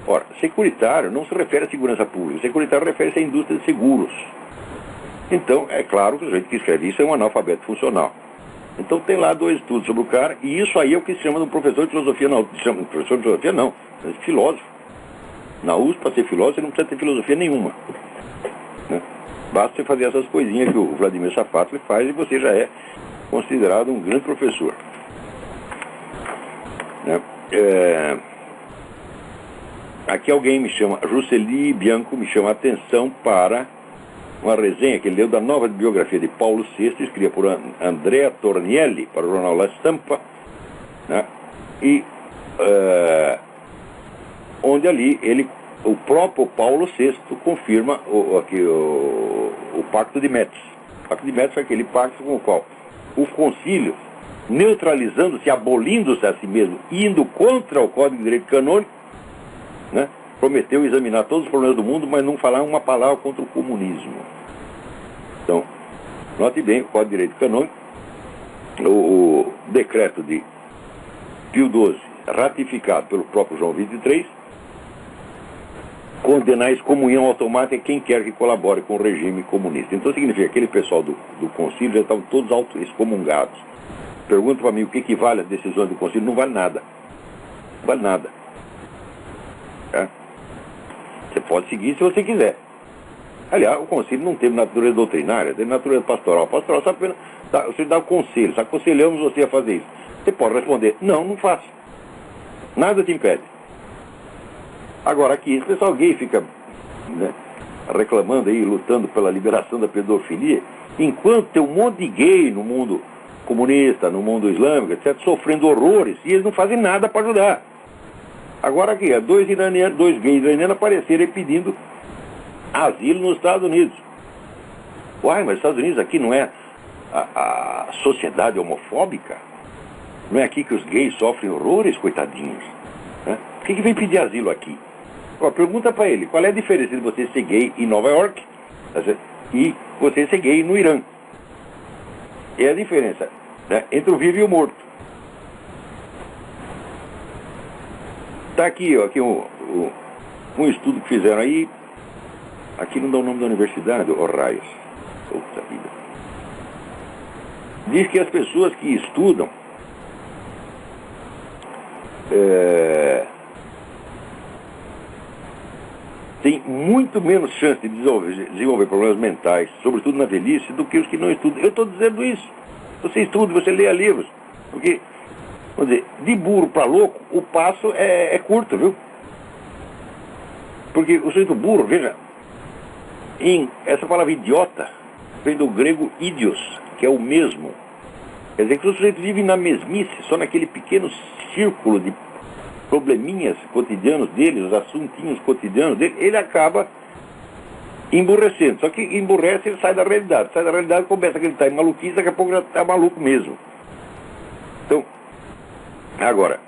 Ora, securitário não se refere à segurança pública, securitário refere-se à indústria de seguros. Então, é claro que o sujeito que escreve isso é um analfabeto funcional. Então tem lá 2 estudos sobre o cara, e isso aí é o que se chama de um professor de filosofia, não, professor de filosofia não, mas filósofo. Na USP, para ser filósofo, você não precisa ter filosofia nenhuma, né? Basta você fazer essas coisinhas que o Vladimir Safatli faz e você já é considerado um grande professor, né? Aqui alguém me chama, Jusceli Bianco me chama a atenção para uma resenha que ele leu da nova biografia de Paulo VI, escrita por Andrea Tornielli para o jornal La Stampa, né? E onde ali o próprio Paulo VI confirma o Pacto de Metz. O Pacto de Metz foi aquele pacto com o qual o concílio, neutralizando-se, abolindo-se a si mesmo, indo contra o Código de Direito Canônico, né, prometeu examinar todos os problemas do mundo, mas não falar uma palavra contra o comunismo. Então, note bem, o Código de Direito Canônico, o decreto de Pio XII, ratificado pelo próprio João XXIII, condenar a excomunhão automática quem quer que colabore com o regime comunista. Então significa que aquele pessoal do concílio já estavam todos auto-excomungados. Pergunta para mim o que vale as decisões do concílio, não vale nada. Não vale nada. É? Você pode seguir se você quiser. Aliás, o concílio não teve natureza doutrinária, teve natureza pastoral. Pastoral só apenas você dá o conselho, aconselhamos você a fazer isso. Você pode responder, não faço. Nada te impede. Agora aqui, esse pessoal gay fica, né, reclamando aí, lutando pela liberação da pedofilia, enquanto tem um monte de gay no mundo comunista, no mundo islâmico, etc., sofrendo horrores, e eles não fazem nada para ajudar. Agora aqui, dois gays iranianos apareceram pedindo asilo nos Estados Unidos. Uai, mas os Estados Unidos aqui não é a sociedade homofóbica? Não é aqui que os gays sofrem horrores, coitadinhos? Né? Por que vem pedir asilo aqui? Ó, pergunta para ele, qual é a diferença de você ser gay em Nova York e você ser gay no Irã? É a diferença, né, entre o vivo e o morto. Está aqui, ó, aqui um estudo que fizeram aí. Aqui não dá o nome da universidade, ó, raios. Puta vida. Diz que as pessoas que estudam têm muito menos chance de desenvolver problemas mentais, sobretudo na velhice, do que os que não estudam. Eu estou dizendo isso. Você estuda, você lê livros. Porque, vamos dizer, de burro para louco, o passo é curto, viu? Porque o sujeito burro, veja, essa palavra idiota vem do grego idios, que é o mesmo. Quer dizer que o sujeito vive na mesmice, só naquele pequeno círculo de probleminhas cotidianos dele, os assuntinhos cotidianos dele, ele acaba emburrecendo. Só que emburrece, ele sai da realidade. Sai da realidade, começa a acreditar em maluquice, daqui a pouco já está maluco mesmo. Então, agora,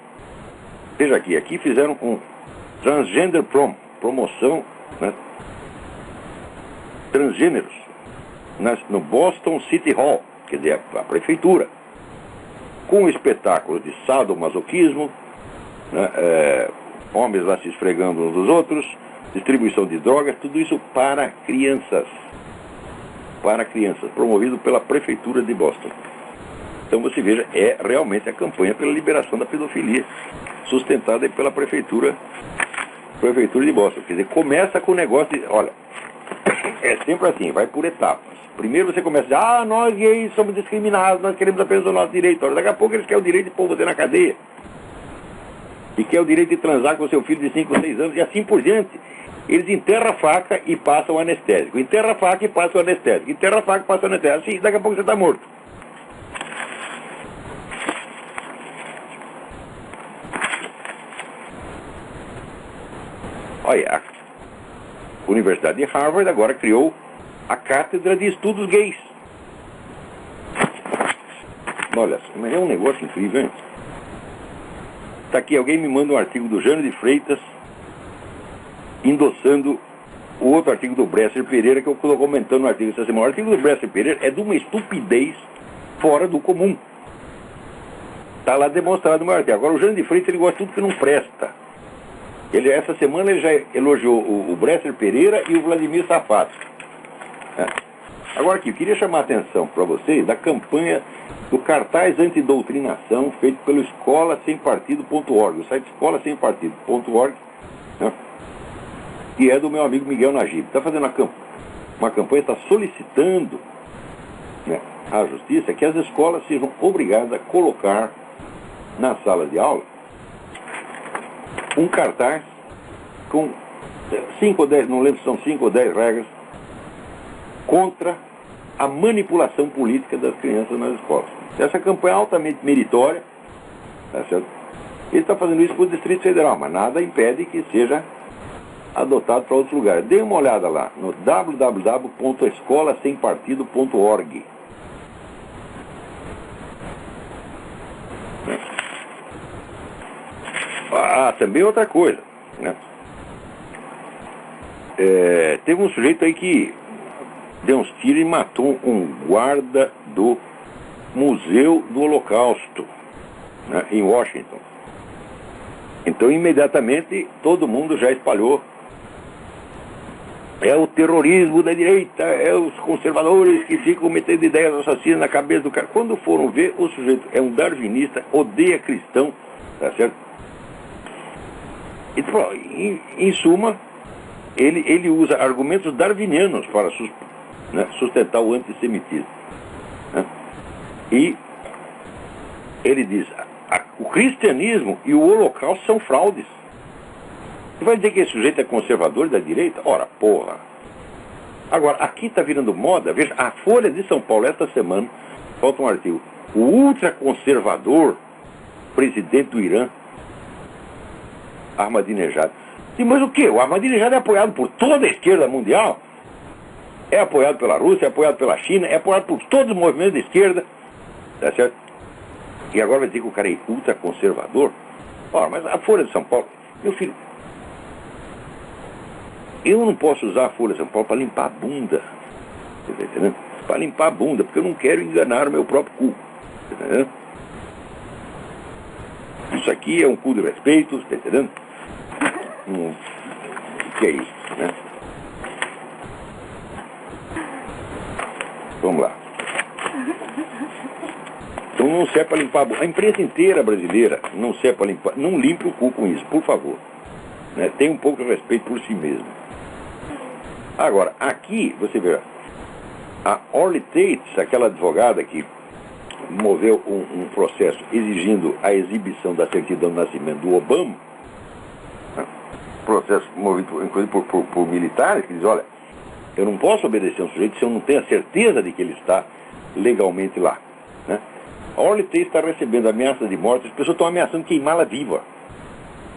veja aqui fizeram um transgender promoção, né, transgêneros, no Boston City Hall, quer dizer, a prefeitura, com espetáculos de sadomasoquismo, né, homens lá se esfregando uns dos outros, distribuição de drogas, tudo isso para crianças, promovido pela prefeitura de Boston. Então você veja, é realmente a campanha pela liberação da pedofilia, sustentada pela prefeitura de Boston. Quer dizer, começa com o negócio de, olha, é sempre assim, vai por etapas. Primeiro você começa a dizer, nós gays somos discriminados, nós queremos apenas o nosso direito. Olha, daqui a pouco eles querem o direito de pôr você na cadeia. E quer o direito de transar com seu filho de 5 ou 6 anos, e assim por diante. Eles enterram a faca e passam o anestésico. Enterra a faca e passa o anestésico. Enterra a faca e passa o anestésico. Assim, daqui a pouco você está morto. Olha, a Universidade de Harvard agora criou a Cátedra de Estudos Gays. Olha, mas é um negócio incrível, hein? Está aqui, alguém me manda um artigo do Jânio de Freitas endossando o outro artigo do Bresser Pereira que eu estou comentando no artigo essa semana. O artigo do Bresser Pereira é de uma estupidez fora do comum. Está lá demonstrado no meu artigo. Agora o Jânio de Freitas ele gosta de tudo que não presta. Essa semana ele já elogiou o Bresser Pereira e o Vladimir Safato. Agora aqui, eu queria chamar a atenção para vocês da campanha do cartaz antidoutrinação feito pelo escolasempartido.org, o site escolasempartido.org, né, que é do meu amigo Miguel Najib. Está fazendo uma campanha, está solicitando, né, à justiça que as escolas sejam obrigadas a colocar nas salas de aula um cartaz com 5 ou 10, não lembro se são 5 ou 10 regras contra a manipulação política das crianças nas escolas. Essa campanha é altamente meritória, tá certo? Ele está fazendo isso para o Distrito Federal, mas nada impede que seja adotado para outros lugares. Dê uma olhada lá no www.escolasempartido.org. Também outra coisa, né? Teve um sujeito aí que deu uns tiros e matou um guarda do Museu do Holocausto, né, em Washington. Então imediatamente todo mundo já espalhou. É o terrorismo da direita, é os conservadores que ficam metendo ideias assassinas na cabeça do cara. Quando foram ver, o sujeito é um darwinista, odeia cristão, tá certo? Então, em suma, ele usa argumentos darwinianos para sustentar o antissemitismo. Né? E ele diz, o cristianismo e o holocausto são fraudes. Você vai dizer que esse sujeito é conservador da direita? Ora, porra. Agora, aqui está virando moda, veja, a Folha de São Paulo, esta semana, falta um artigo, o ultraconservador presidente do Irã, Ahmadinejad, Sim, mas o quê? O Ahmadinejad é apoiado por toda a esquerda mundial? É apoiado pela Rússia, é apoiado pela China, é apoiado por todos os movimentos de esquerda. Tá certo? E agora vai dizer que o cara é ultraconservador? Ora, mas a Folha de São Paulo... Meu filho, eu não posso usar a Folha de São Paulo para limpar a bunda. Você tá entendendo? Para limpar a bunda, porque eu não quero enganar o meu próprio cu. Tá entendendo? Isso aqui é um cu de respeito, tá entendendo? O que é isso, né? Vamos lá. Então não serve para limpar a bunda. A imprensa inteira brasileira não serve para limpar. Não limpe o cu com isso, por favor. Né? Tenha um pouco de respeito por si mesmo. Agora, aqui, você vê, a Orly Tates, aquela advogada que moveu um processo exigindo a exibição da certidão de nascimento do Obama, né? Processo movido inclusive por militares, que diz, olha, eu não posso obedecer um sujeito se eu não tenho a certeza de que ele está legalmente lá. Né? A Orly Tates está recebendo ameaças de morte, as pessoas estão ameaçando queimá-la viva.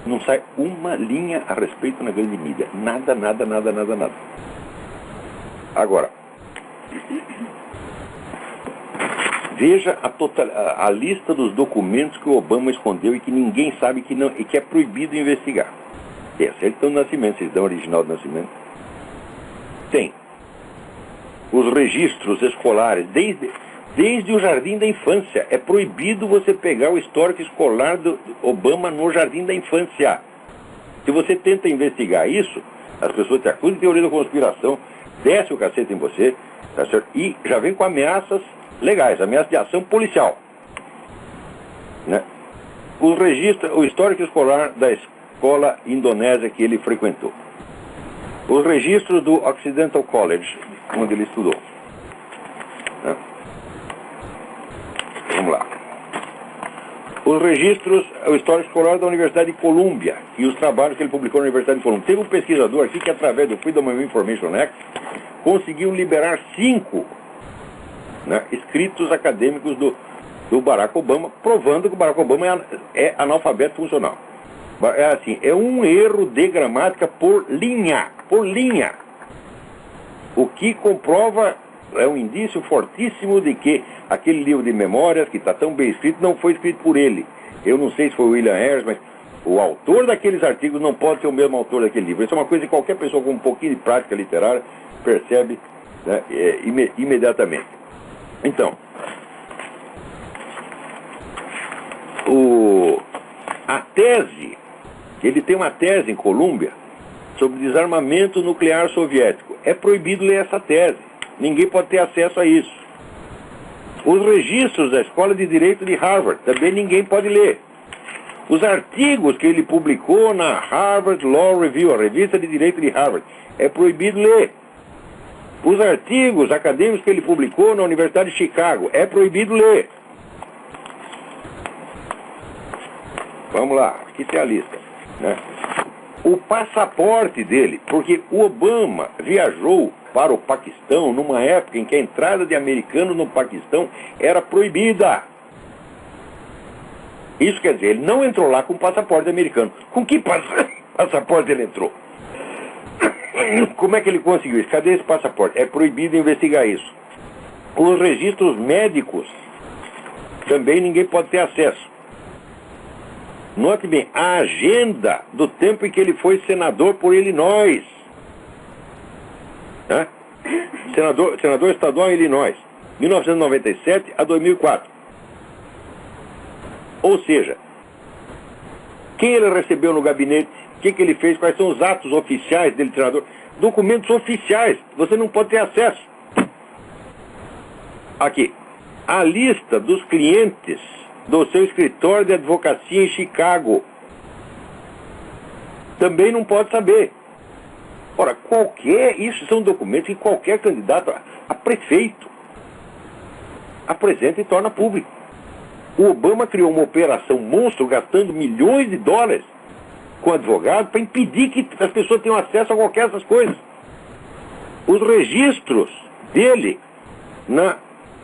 Não sai uma linha a respeito na grande mídia. Nada, nada, nada, nada, nada. Agora, veja a lista dos documentos que o Obama escondeu e que ninguém sabe que não, e que é proibido investigar. Tem a certidão de nascimento, certidão original de nascimento. Tem os registros escolares, desde o jardim da infância. É proibido você pegar o histórico escolar do Obama no jardim da infância. Se você tenta investigar isso, as pessoas te acusam de teoria da conspiração, desce o cacete em você, tá certo? E já vem com ameaças legais, ameaças de ação policial. Né? O histórico escolar da escola indonésia que ele frequentou. Os registros do Occidental College, onde ele estudou. Né? Vamos lá. Os registros, o histórico escolar da Universidade de Colômbia e os trabalhos que ele publicou na Universidade de Colômbia. Teve um pesquisador aqui que, através do Freedom of Information Act, conseguiu liberar 5 escritos acadêmicos do Barack Obama, provando que o Barack Obama é analfabeto funcional. É assim, é um erro de gramática por linha. O que comprova, é um indício fortíssimo de que aquele livro de memórias, que está tão bem escrito, não foi escrito por ele. Eu não sei se foi o William Harris, mas o autor daqueles artigos não pode ser o mesmo autor daquele livro. Isso é uma coisa que qualquer pessoa com um pouquinho de prática literária percebe, né, imediatamente. Então, a tese, ele tem uma tese em Colômbia sobre desarmamento nuclear soviético. É proibido ler essa tese. Ninguém pode ter acesso a isso. Os registros da Escola de Direito de Harvard, também ninguém pode ler. Os artigos que ele publicou na Harvard Law Review, a revista de Direito de Harvard, é proibido ler. Os artigos acadêmicos que ele publicou na Universidade de Chicago, é proibido ler. Vamos lá, aqui tem a lista. Né? O passaporte dele, porque o Obama viajou para o Paquistão numa época em que a entrada de americanos no Paquistão era proibida. Isso quer dizer, ele não entrou lá com passaporte americano. Com que passaporte ele entrou? Como é que ele conseguiu isso? Cadê esse passaporte? É proibido investigar isso. Os registros médicos também ninguém pode ter acesso. Note bem, a agenda do tempo em que ele foi senador por Illinois. Né? Senador estadual em Illinois, 1997 a 2004. Ou seja, quem ele recebeu no gabinete, o que ele fez, quais são os atos oficiais dele, senador, documentos oficiais, você não pode ter acesso. Aqui, a lista dos clientes do seu escritório de advocacia em Chicago. Também não pode saber. Ora, isso são documentos que qualquer candidato a prefeito apresenta e torna público. O Obama criou uma operação monstro, gastando milhões de dólares com advogados para impedir que as pessoas tenham acesso a qualquer dessas coisas. Os registros dele na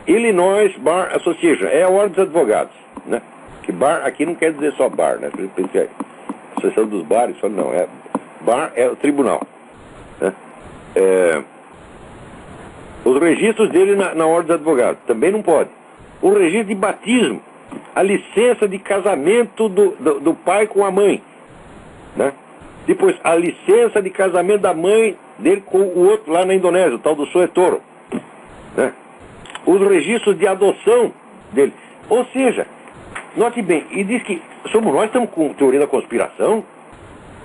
Illinois Bar Association, é a ordem dos advogados, né? Que bar aqui não quer dizer só bar, né? A Associação dos Bares, não, é bar é o tribunal. Né? Os registros dele na ordem dos advogados, também não pode. O registro de batismo, a licença de casamento do pai com a mãe. Né? Depois, a licença de casamento da mãe dele com o outro lá na Indonésia, o tal do Soetoro. Né? Os registros de adoção dele. Ou seja, note bem, e diz que somos nós estamos com teoria da conspiração?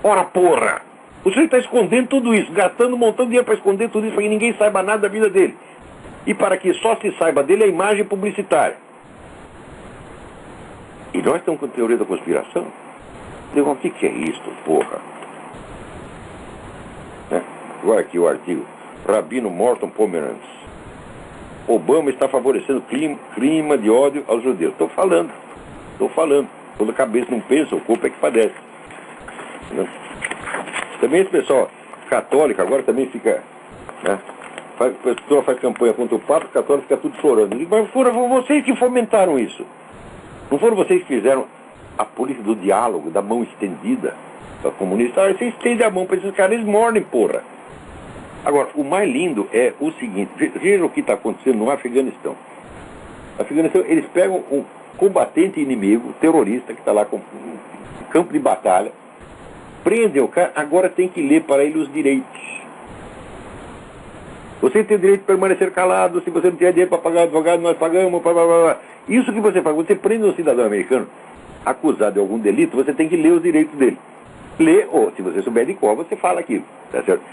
Ora porra! O senhor está escondendo tudo isso, gastando um montão de dinheiro para esconder tudo isso, para que ninguém saiba nada da vida dele. E para que só se saiba dele a imagem publicitária. E nós estamos com teoria da conspiração? Digo, o que é isso, porra? Agora aqui o artigo. Rabino Morton Pomeranz. Obama está favorecendo clima de ódio aos judeus. Estou falando. Toda cabeça não pensa, o corpo é que padece. Né? Também esse pessoal católico agora também fica... Né? A pessoa faz campanha contra o Papa, o católico fica tudo chorando. Eu digo, mas foram vocês que fomentaram isso. Não foram vocês que fizeram a política do diálogo, da mão estendida para comunista? Você estende a mão para esses caras, eles mordem, porra. Agora, o mais lindo é o seguinte, veja o que está acontecendo no Afeganistão. No Afeganistão, eles pegam um combatente inimigo, terrorista, que está lá com um campo de batalha, prendem o cara, agora tem que ler para ele os direitos. Você tem o direito de permanecer calado, se você não tiver dinheiro para pagar o advogado, nós pagamos, blá, blá, blá. Isso que você faz, você prende um cidadão americano acusado de algum delito, você tem que ler os direitos dele. Lê, ou se você souber de qual, você fala aquilo, tá certo?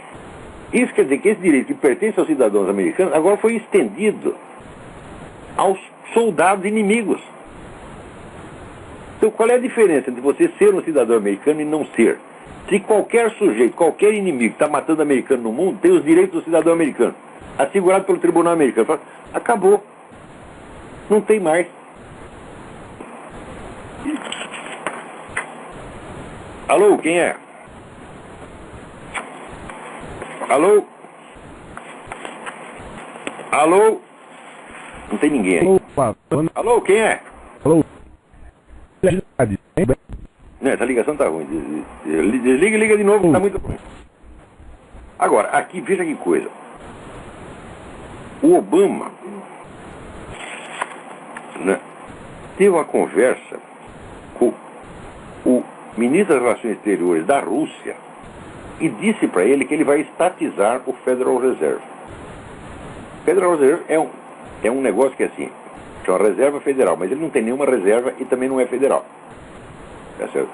Isso quer dizer que esse direito que pertence aos cidadãos americanos agora foi estendido aos soldados inimigos. Então qual é a diferença entre você ser um cidadão americano e não ser? Se qualquer sujeito, qualquer inimigo que está matando americano no mundo, tem os direitos do cidadão americano, assegurado pelo tribunal americano, fala, acabou. Não tem mais. Alô, quem é? Alô? Alô? Não tem ninguém aí. Opa, Alô, quem é? alô? Não, essa ligação tá ruim. Desliga e liga de novo, tá muito ruim. Agora, aqui, veja que coisa. O Obama, né, teve uma conversa com o ministro das Relações Exteriores da Rússia e disse para ele que ele vai estatizar o Federal Reserve. Federal Reserve é um negócio que é assim, chama reserva federal, mas ele não tem nenhuma reserva e também não é federal. Tá certo?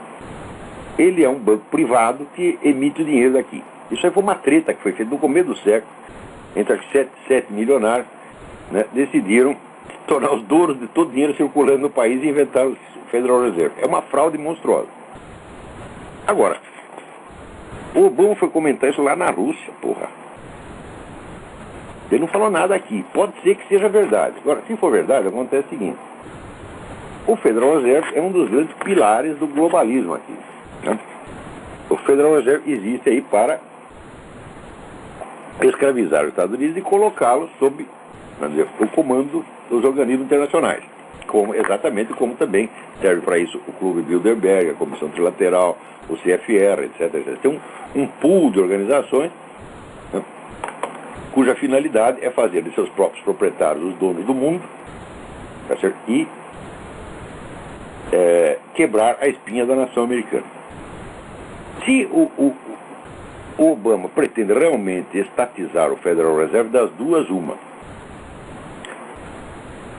Ele é um banco privado que emite o dinheiro daqui. Isso aí foi uma treta que foi feita no começo do século, entre os sete milionários, né, decidiram tornar os donos de todo o dinheiro circulando no país e inventar o Federal Reserve. É uma fraude monstruosa. Agora, o Obama foi comentar isso lá na Rússia, porra. Ele não falou nada aqui. Pode ser que seja verdade. Agora, se for verdade, acontece o seguinte. O Federal Reserve é um dos grandes pilares do globalismo aqui. Né? O Federal Reserve existe aí para escravizar os Estados Unidos e colocá-los sob, vamos dizer, o comando dos organismos internacionais. Exatamente como também serve para isso o Clube Bilderberg, a Comissão Trilateral, o CFR, etc. Tem um pool de organizações, né, cuja finalidade é fazer de seus próprios proprietários os donos do mundo, tá certo? E quebrar a espinha da nação americana. Se o Obama pretende realmente estatizar o Federal Reserve, das duas, uma.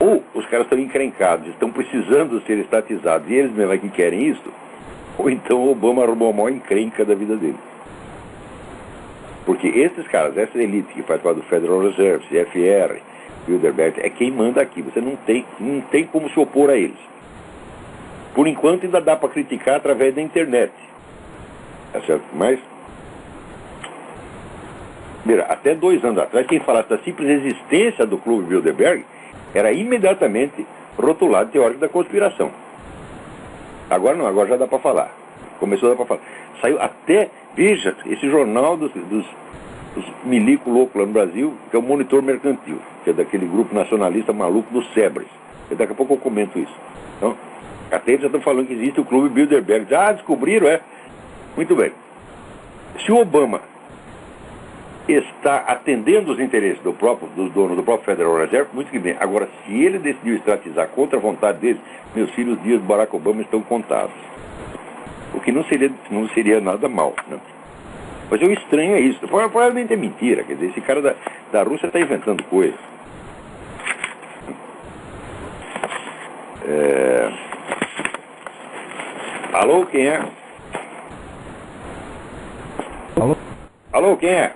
Ou os caras estão encrencados, estão precisando ser estatizados e eles mesmo é que querem isso, ou então o Obama arrumou a maior encrenca da vida dele. Porque esses caras, essa elite que faz parte do Federal Reserve, CFR, Bilderberg, é quem manda aqui. Você não tem como se opor a eles. Por enquanto ainda dá para criticar através da internet. Tá certo? Mas, mira, até 2 anos atrás, quem falasse da simples existência do Clube Bilderberg era imediatamente rotulado de teórico da conspiração. Agora não, agora já dá para falar. Começou a dar para falar. Saiu até, veja, esse jornal dos milico louco lá no Brasil, que é o Monitor Mercantil, que é daquele grupo nacionalista maluco dos Sebres. E daqui a pouco eu comento isso. Então, até eles já estão falando que existe o Clube Bilderberg. Ah, descobriram, é? Muito bem. Se o Obama está atendendo os interesses do dono do próprio Federal Reserve, muito que bem. Agora, se ele decidiu estatizar contra a vontade dele, meus filhos, os dias do Barack Obama estão contados. O que não seria nada mal, né? Mas eu estranho é isso. Provavelmente é mentira. Quer dizer, esse cara da Rússia está inventando coisas. Alô, quem é? Alô, quem é?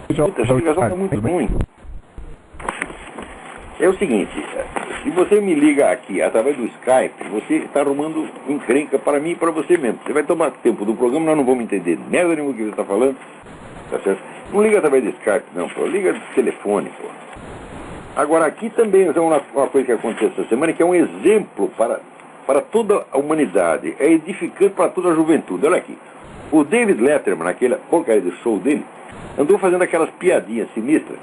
Puta, essa ligação está muito ruim. É o seguinte, se você me liga aqui através do Skype, você está arrumando encrenca para mim e para você mesmo. Você vai tomar tempo do programa, nós não vamos entender merda nenhuma que você está falando. Tá certo? Não liga através do Skype, não, pô. Liga do telefone, pô. Agora, aqui também é uma coisa que aconteceu essa semana, que é um exemplo para toda a humanidade. É edificante para toda a juventude. Olha aqui. O David Letterman, naquela porcaria do show dele, andou fazendo aquelas piadinhas sinistras,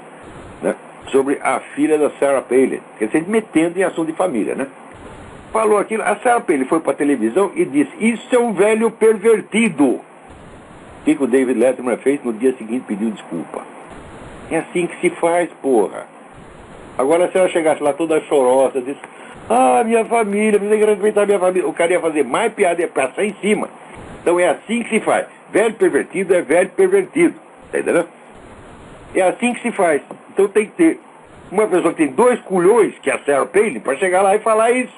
né, sobre a filha da Sarah Palin, quer dizer, metendo em assunto de família, né? Falou aquilo, a Sarah Palin foi para a televisão e disse, isso é um velho pervertido. O que o David Letterman fez? No dia seguinte pediu desculpa. É assim que se faz, porra. Agora se ela chegasse lá toda chorosa, disse, minha família, precisa respeitar minha família, o cara ia fazer mais piada, ia passar em cima. Então é assim que se faz. Velho pervertido é velho pervertido. Tá entendendo? É assim que se faz. Então tem que ter uma pessoa que tem 2 culhões, que é a Sarah Palin, para chegar lá e falar isso.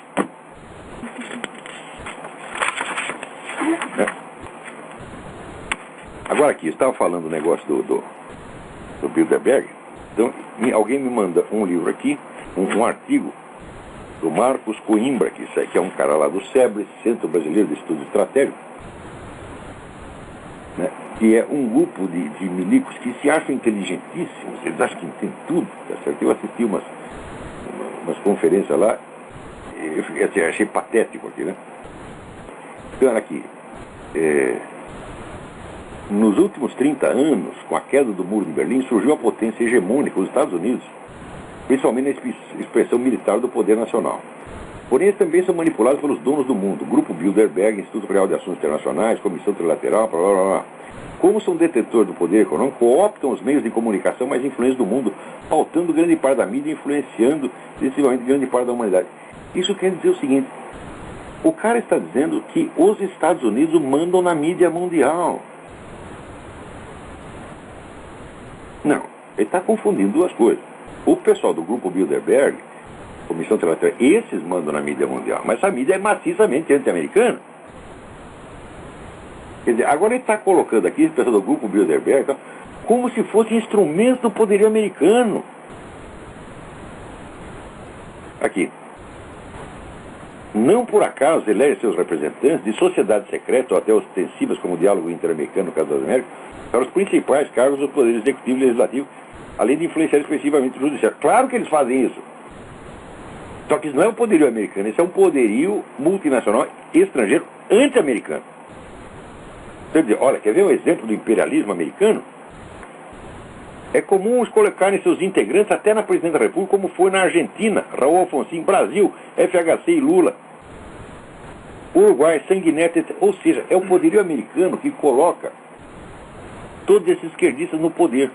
Agora aqui, eu estava falando do negócio do Bilderberg. Então, alguém me manda um livro aqui, um artigo do Marcos Coimbra, que é um cara lá do SEBRE, Centro Brasileiro de Estudo Estratégico, né, que é um grupo de milicos que se acham inteligentíssimos, eles acham que entendem tudo, tá certo? Eu assisti umas conferências lá, eu achei patético aqui, né? Então, aqui, nos últimos 30 anos, com a queda do Muro de Berlim, surgiu a potência hegemônica, os Estados Unidos, principalmente na expressão militar do poder nacional. Porém, eles também são manipulados pelos donos do mundo, Grupo Bilderberg, Instituto Real de Assuntos Internacionais, Comissão Trilateral, blá, blá, blá. Como são detentores do poder econômico, cooptam os meios de comunicação mais influentes do mundo, pautando grande parte da mídia e influenciando decisivamente grande parte da humanidade. Isso quer dizer o seguinte, o cara está dizendo que os Estados Unidos mandam na mídia mundial. Não, ele está confundindo duas coisas. O pessoal do Grupo Bilderberg, Comissão Trilateral, esses mandam na mídia mundial, mas a mídia é maciçamente anti-americana. Quer dizer, agora ele está colocando aqui, esse pessoal do Grupo Bilderberg, como se fosse instrumento do poderio americano. Aqui. Não por acaso elege seus representantes de sociedades secretas ou até ostensivas, como o diálogo interamericano no caso das Américas, para os principais cargos do poder executivo e legislativo, além de influenciar expressivamente o judiciário. Claro que eles fazem isso. Só que isso não é um poderio americano, isso é um poderio multinacional estrangeiro anti-americano. Quer dizer, olha, quer ver um exemplo do imperialismo americano? É comum os colocarem seus integrantes até na presidência da República, como foi na Argentina, Raul Alfonsín, Brasil, FHC e Lula, Uruguai, Sanguinetti, ou seja, é o poderio americano que coloca todos esses esquerdistas no poder.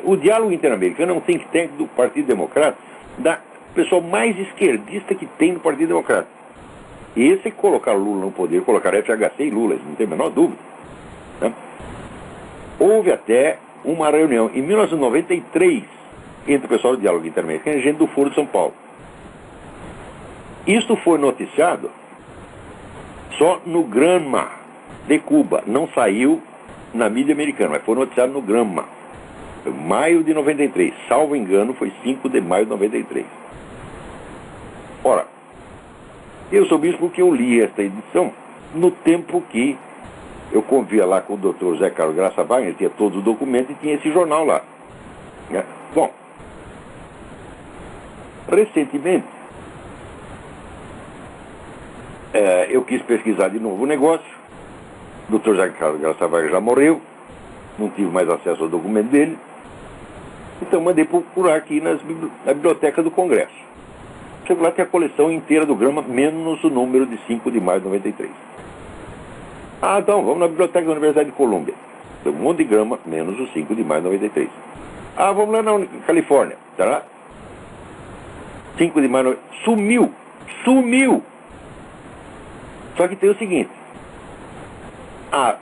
O diálogo interamericano é um think tank do Partido Democrata, da pessoa mais esquerdista que tem no Partido Democrata. E esse colocar Lula no poder, colocar FHC e Lula, isso não tem a menor dúvida. Né? Houve até uma reunião em 1993 entre o pessoal do diálogo interamericano e gente do Foro de São Paulo. Isto foi noticiado só no Granma de Cuba, não saiu na mídia americana, mas foi noticiado no Granma. Maio de 93, salvo engano, foi 5 de maio de 93. Ora, eu soube isso porque eu li esta edição no tempo que eu convia lá com o Dr. José Carlos Graça Wagner, tinha todos os documentos e tinha esse jornal lá. Bom, recentemente, eu quis pesquisar de novo o negócio. O Dr. José Carlos Graça Wagner já morreu, não tive mais acesso ao documento dele. Então mandei procurar aqui na biblioteca do Congresso. Você vai lá ter a coleção inteira do Grama, menos o número de 5 de maio de 93. Ah, então, vamos na biblioteca da Universidade de Colômbia. Tem um monte de Grama, menos o 5 de maio de 93. Ah, vamos lá na Califórnia. Tá lá? 5 de maio... Sumiu! Sumiu! Só que tem o seguinte. A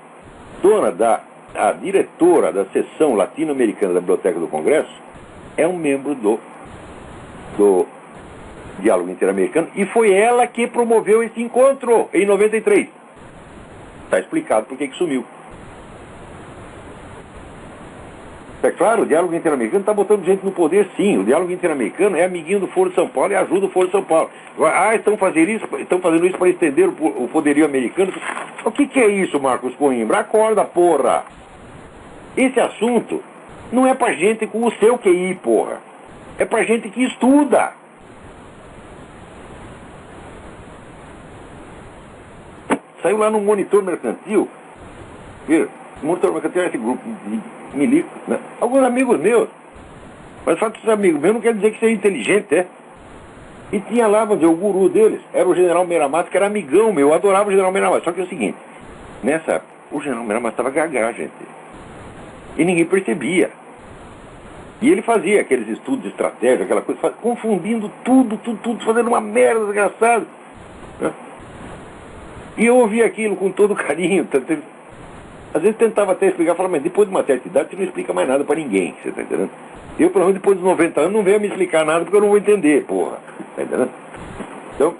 diretora da seção latino-americana da Biblioteca do Congresso é um membro do Diálogo Interamericano e foi ela que promoveu esse encontro em 93. Está explicado por que sumiu. É claro, o Diálogo Interamericano está botando gente no poder, sim. O Diálogo Interamericano é amiguinho do Foro de São Paulo e ajuda o Foro de São Paulo. Ah, estão fazendo isso para estender o poderio americano. O que é isso, Marcos Coimbra? Acorda, porra! Esse assunto não é para gente com o seu QI, porra. É para gente que estuda. Saiu lá no Monitor Mercantil. Viu? O Monitor Mercantil é esse grupo de milico, né? Alguns amigos meus. Mas o fato de ser amigo meu não quer dizer que seja inteligente, é? E tinha lá, vamos dizer, o guru deles, era o General Meiramato, que era amigão meu, eu adorava o General Meiramato. Só que é o seguinte, nessa época, o General Meiramato estava gaga, gente. E ninguém percebia. E ele fazia aqueles estudos de estratégia, aquela coisa, confundindo tudo, fazendo uma merda desgraçada. Né? E eu ouvia aquilo com todo carinho. Às vezes tentava até explicar, falava, mas depois de uma certa idade você não explica mais nada para ninguém, você tá entendendo? Eu, pelo menos, depois dos 90 anos, não venho me explicar nada porque eu não vou entender, porra. Tá entendendo? Então,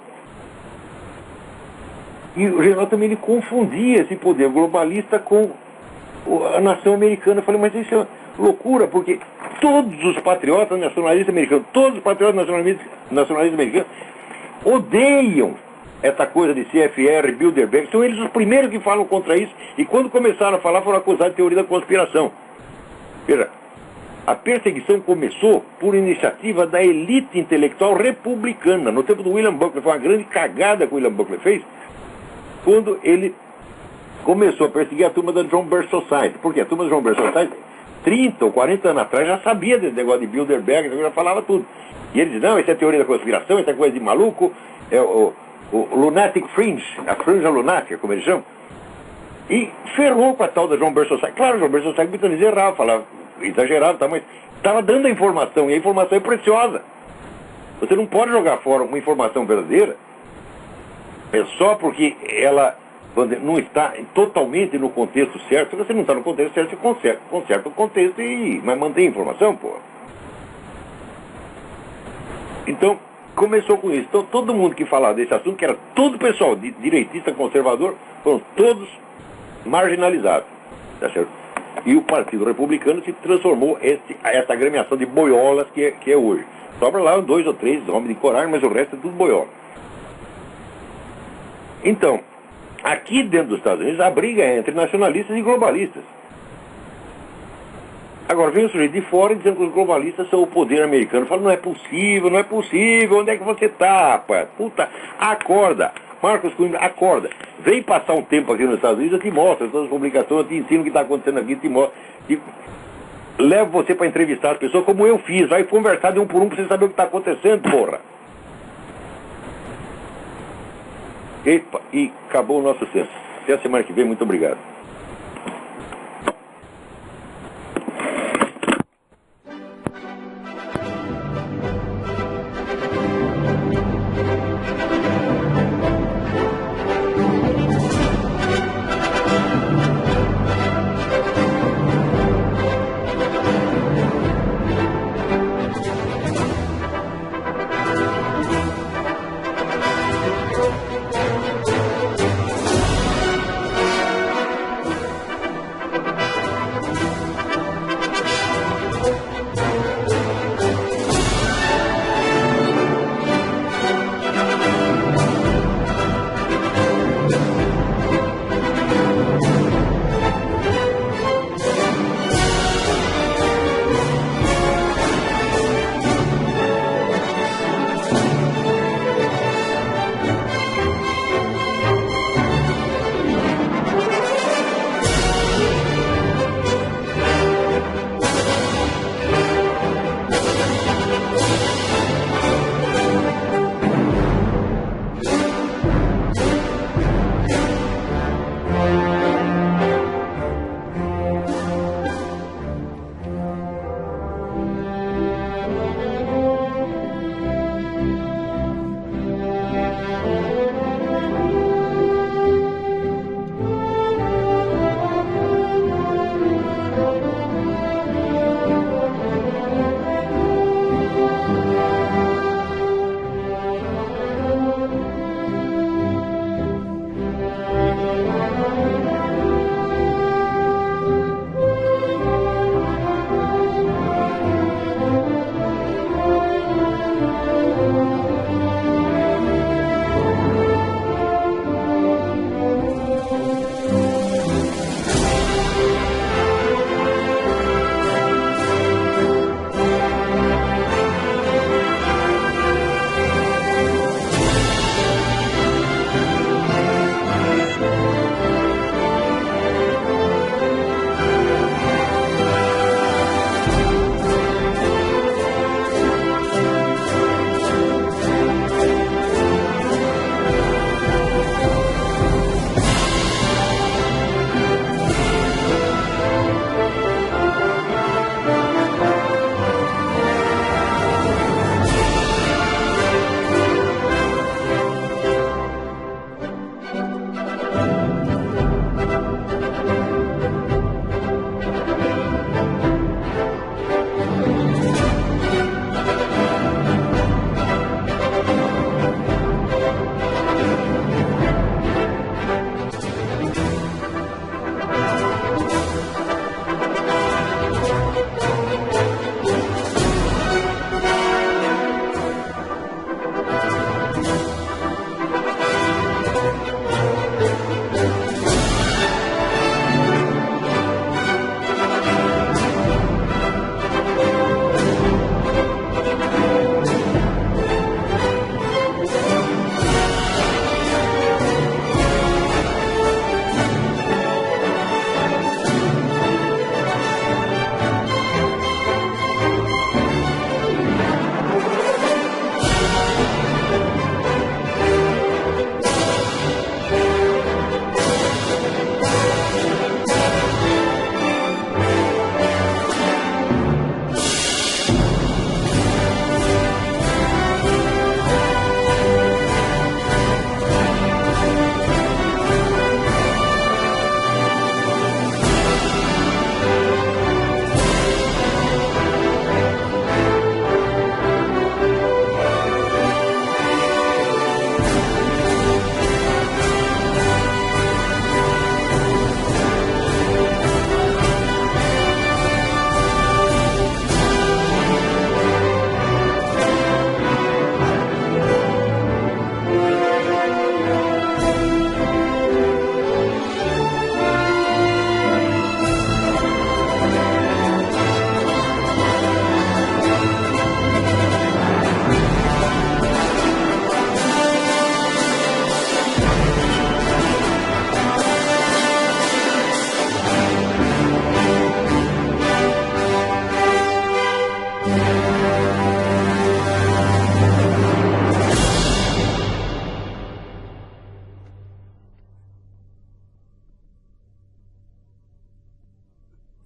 e o general também ele confundia esse poder globalista com a nação americana. Eu falei, mas isso é loucura, porque todos os patriotas nacionalistas americanos, todos os patriotas nacionalistas americanos odeiam essa coisa de CFR, Bilderberg, são eles os primeiros que falam contra isso, e quando começaram a falar foram acusados de teoria da conspiração. Veja, a perseguição começou por iniciativa da elite intelectual republicana. No tempo do William Buckley, foi uma grande cagada que o William Buckley fez, quando ele começou a perseguir a turma da John Birch Society. Porque a turma da John Birch Society, 30 ou 40 anos atrás, já sabia desse negócio de Bilderberg, já falava tudo. E ele dizia, não, isso é teoria da conspiração, isso é coisa de maluco, é o Lunatic Fringe, a franja lunática, como eles chamam. E ferrou com a tal da John Birch Society. Claro, a John Birch Society muitas vezes errava, falava, exagerava, tá, mas estava dando a informação, e a informação é preciosa. Você não pode jogar fora uma informação verdadeira só porque ela não está totalmente no contexto certo. Se você não está no contexto certo, você conserta o contexto, mas mantém a informação, pô. Então, começou com isso. Então, todo mundo que falava desse assunto, que era todo pessoal direitista, conservador, foram todos marginalizados. Tá certo? E o Partido Republicano se transformou essa agremiação de boiolas que é hoje. Sobra lá 2 ou 3 homens de coragem, mas o resto é tudo boiola. Então, aqui dentro dos Estados Unidos, a briga é entre nacionalistas e globalistas. Agora, vem o sujeito de fora dizendo que os globalistas são o poder americano. Fala, não é possível, onde é que você está, rapaz? Puta, acorda. Marcos Coimbra, acorda. Vem passar um tempo aqui nos Estados Unidos, eu te mostro todas as publicações, eu te ensino o que está acontecendo aqui, te mostro. Levo você para entrevistar as pessoas como eu fiz. Vai conversar de um por um para você saber o que está acontecendo, porra. Epa, e acabou o nosso tempo. Até a semana que vem, muito obrigado.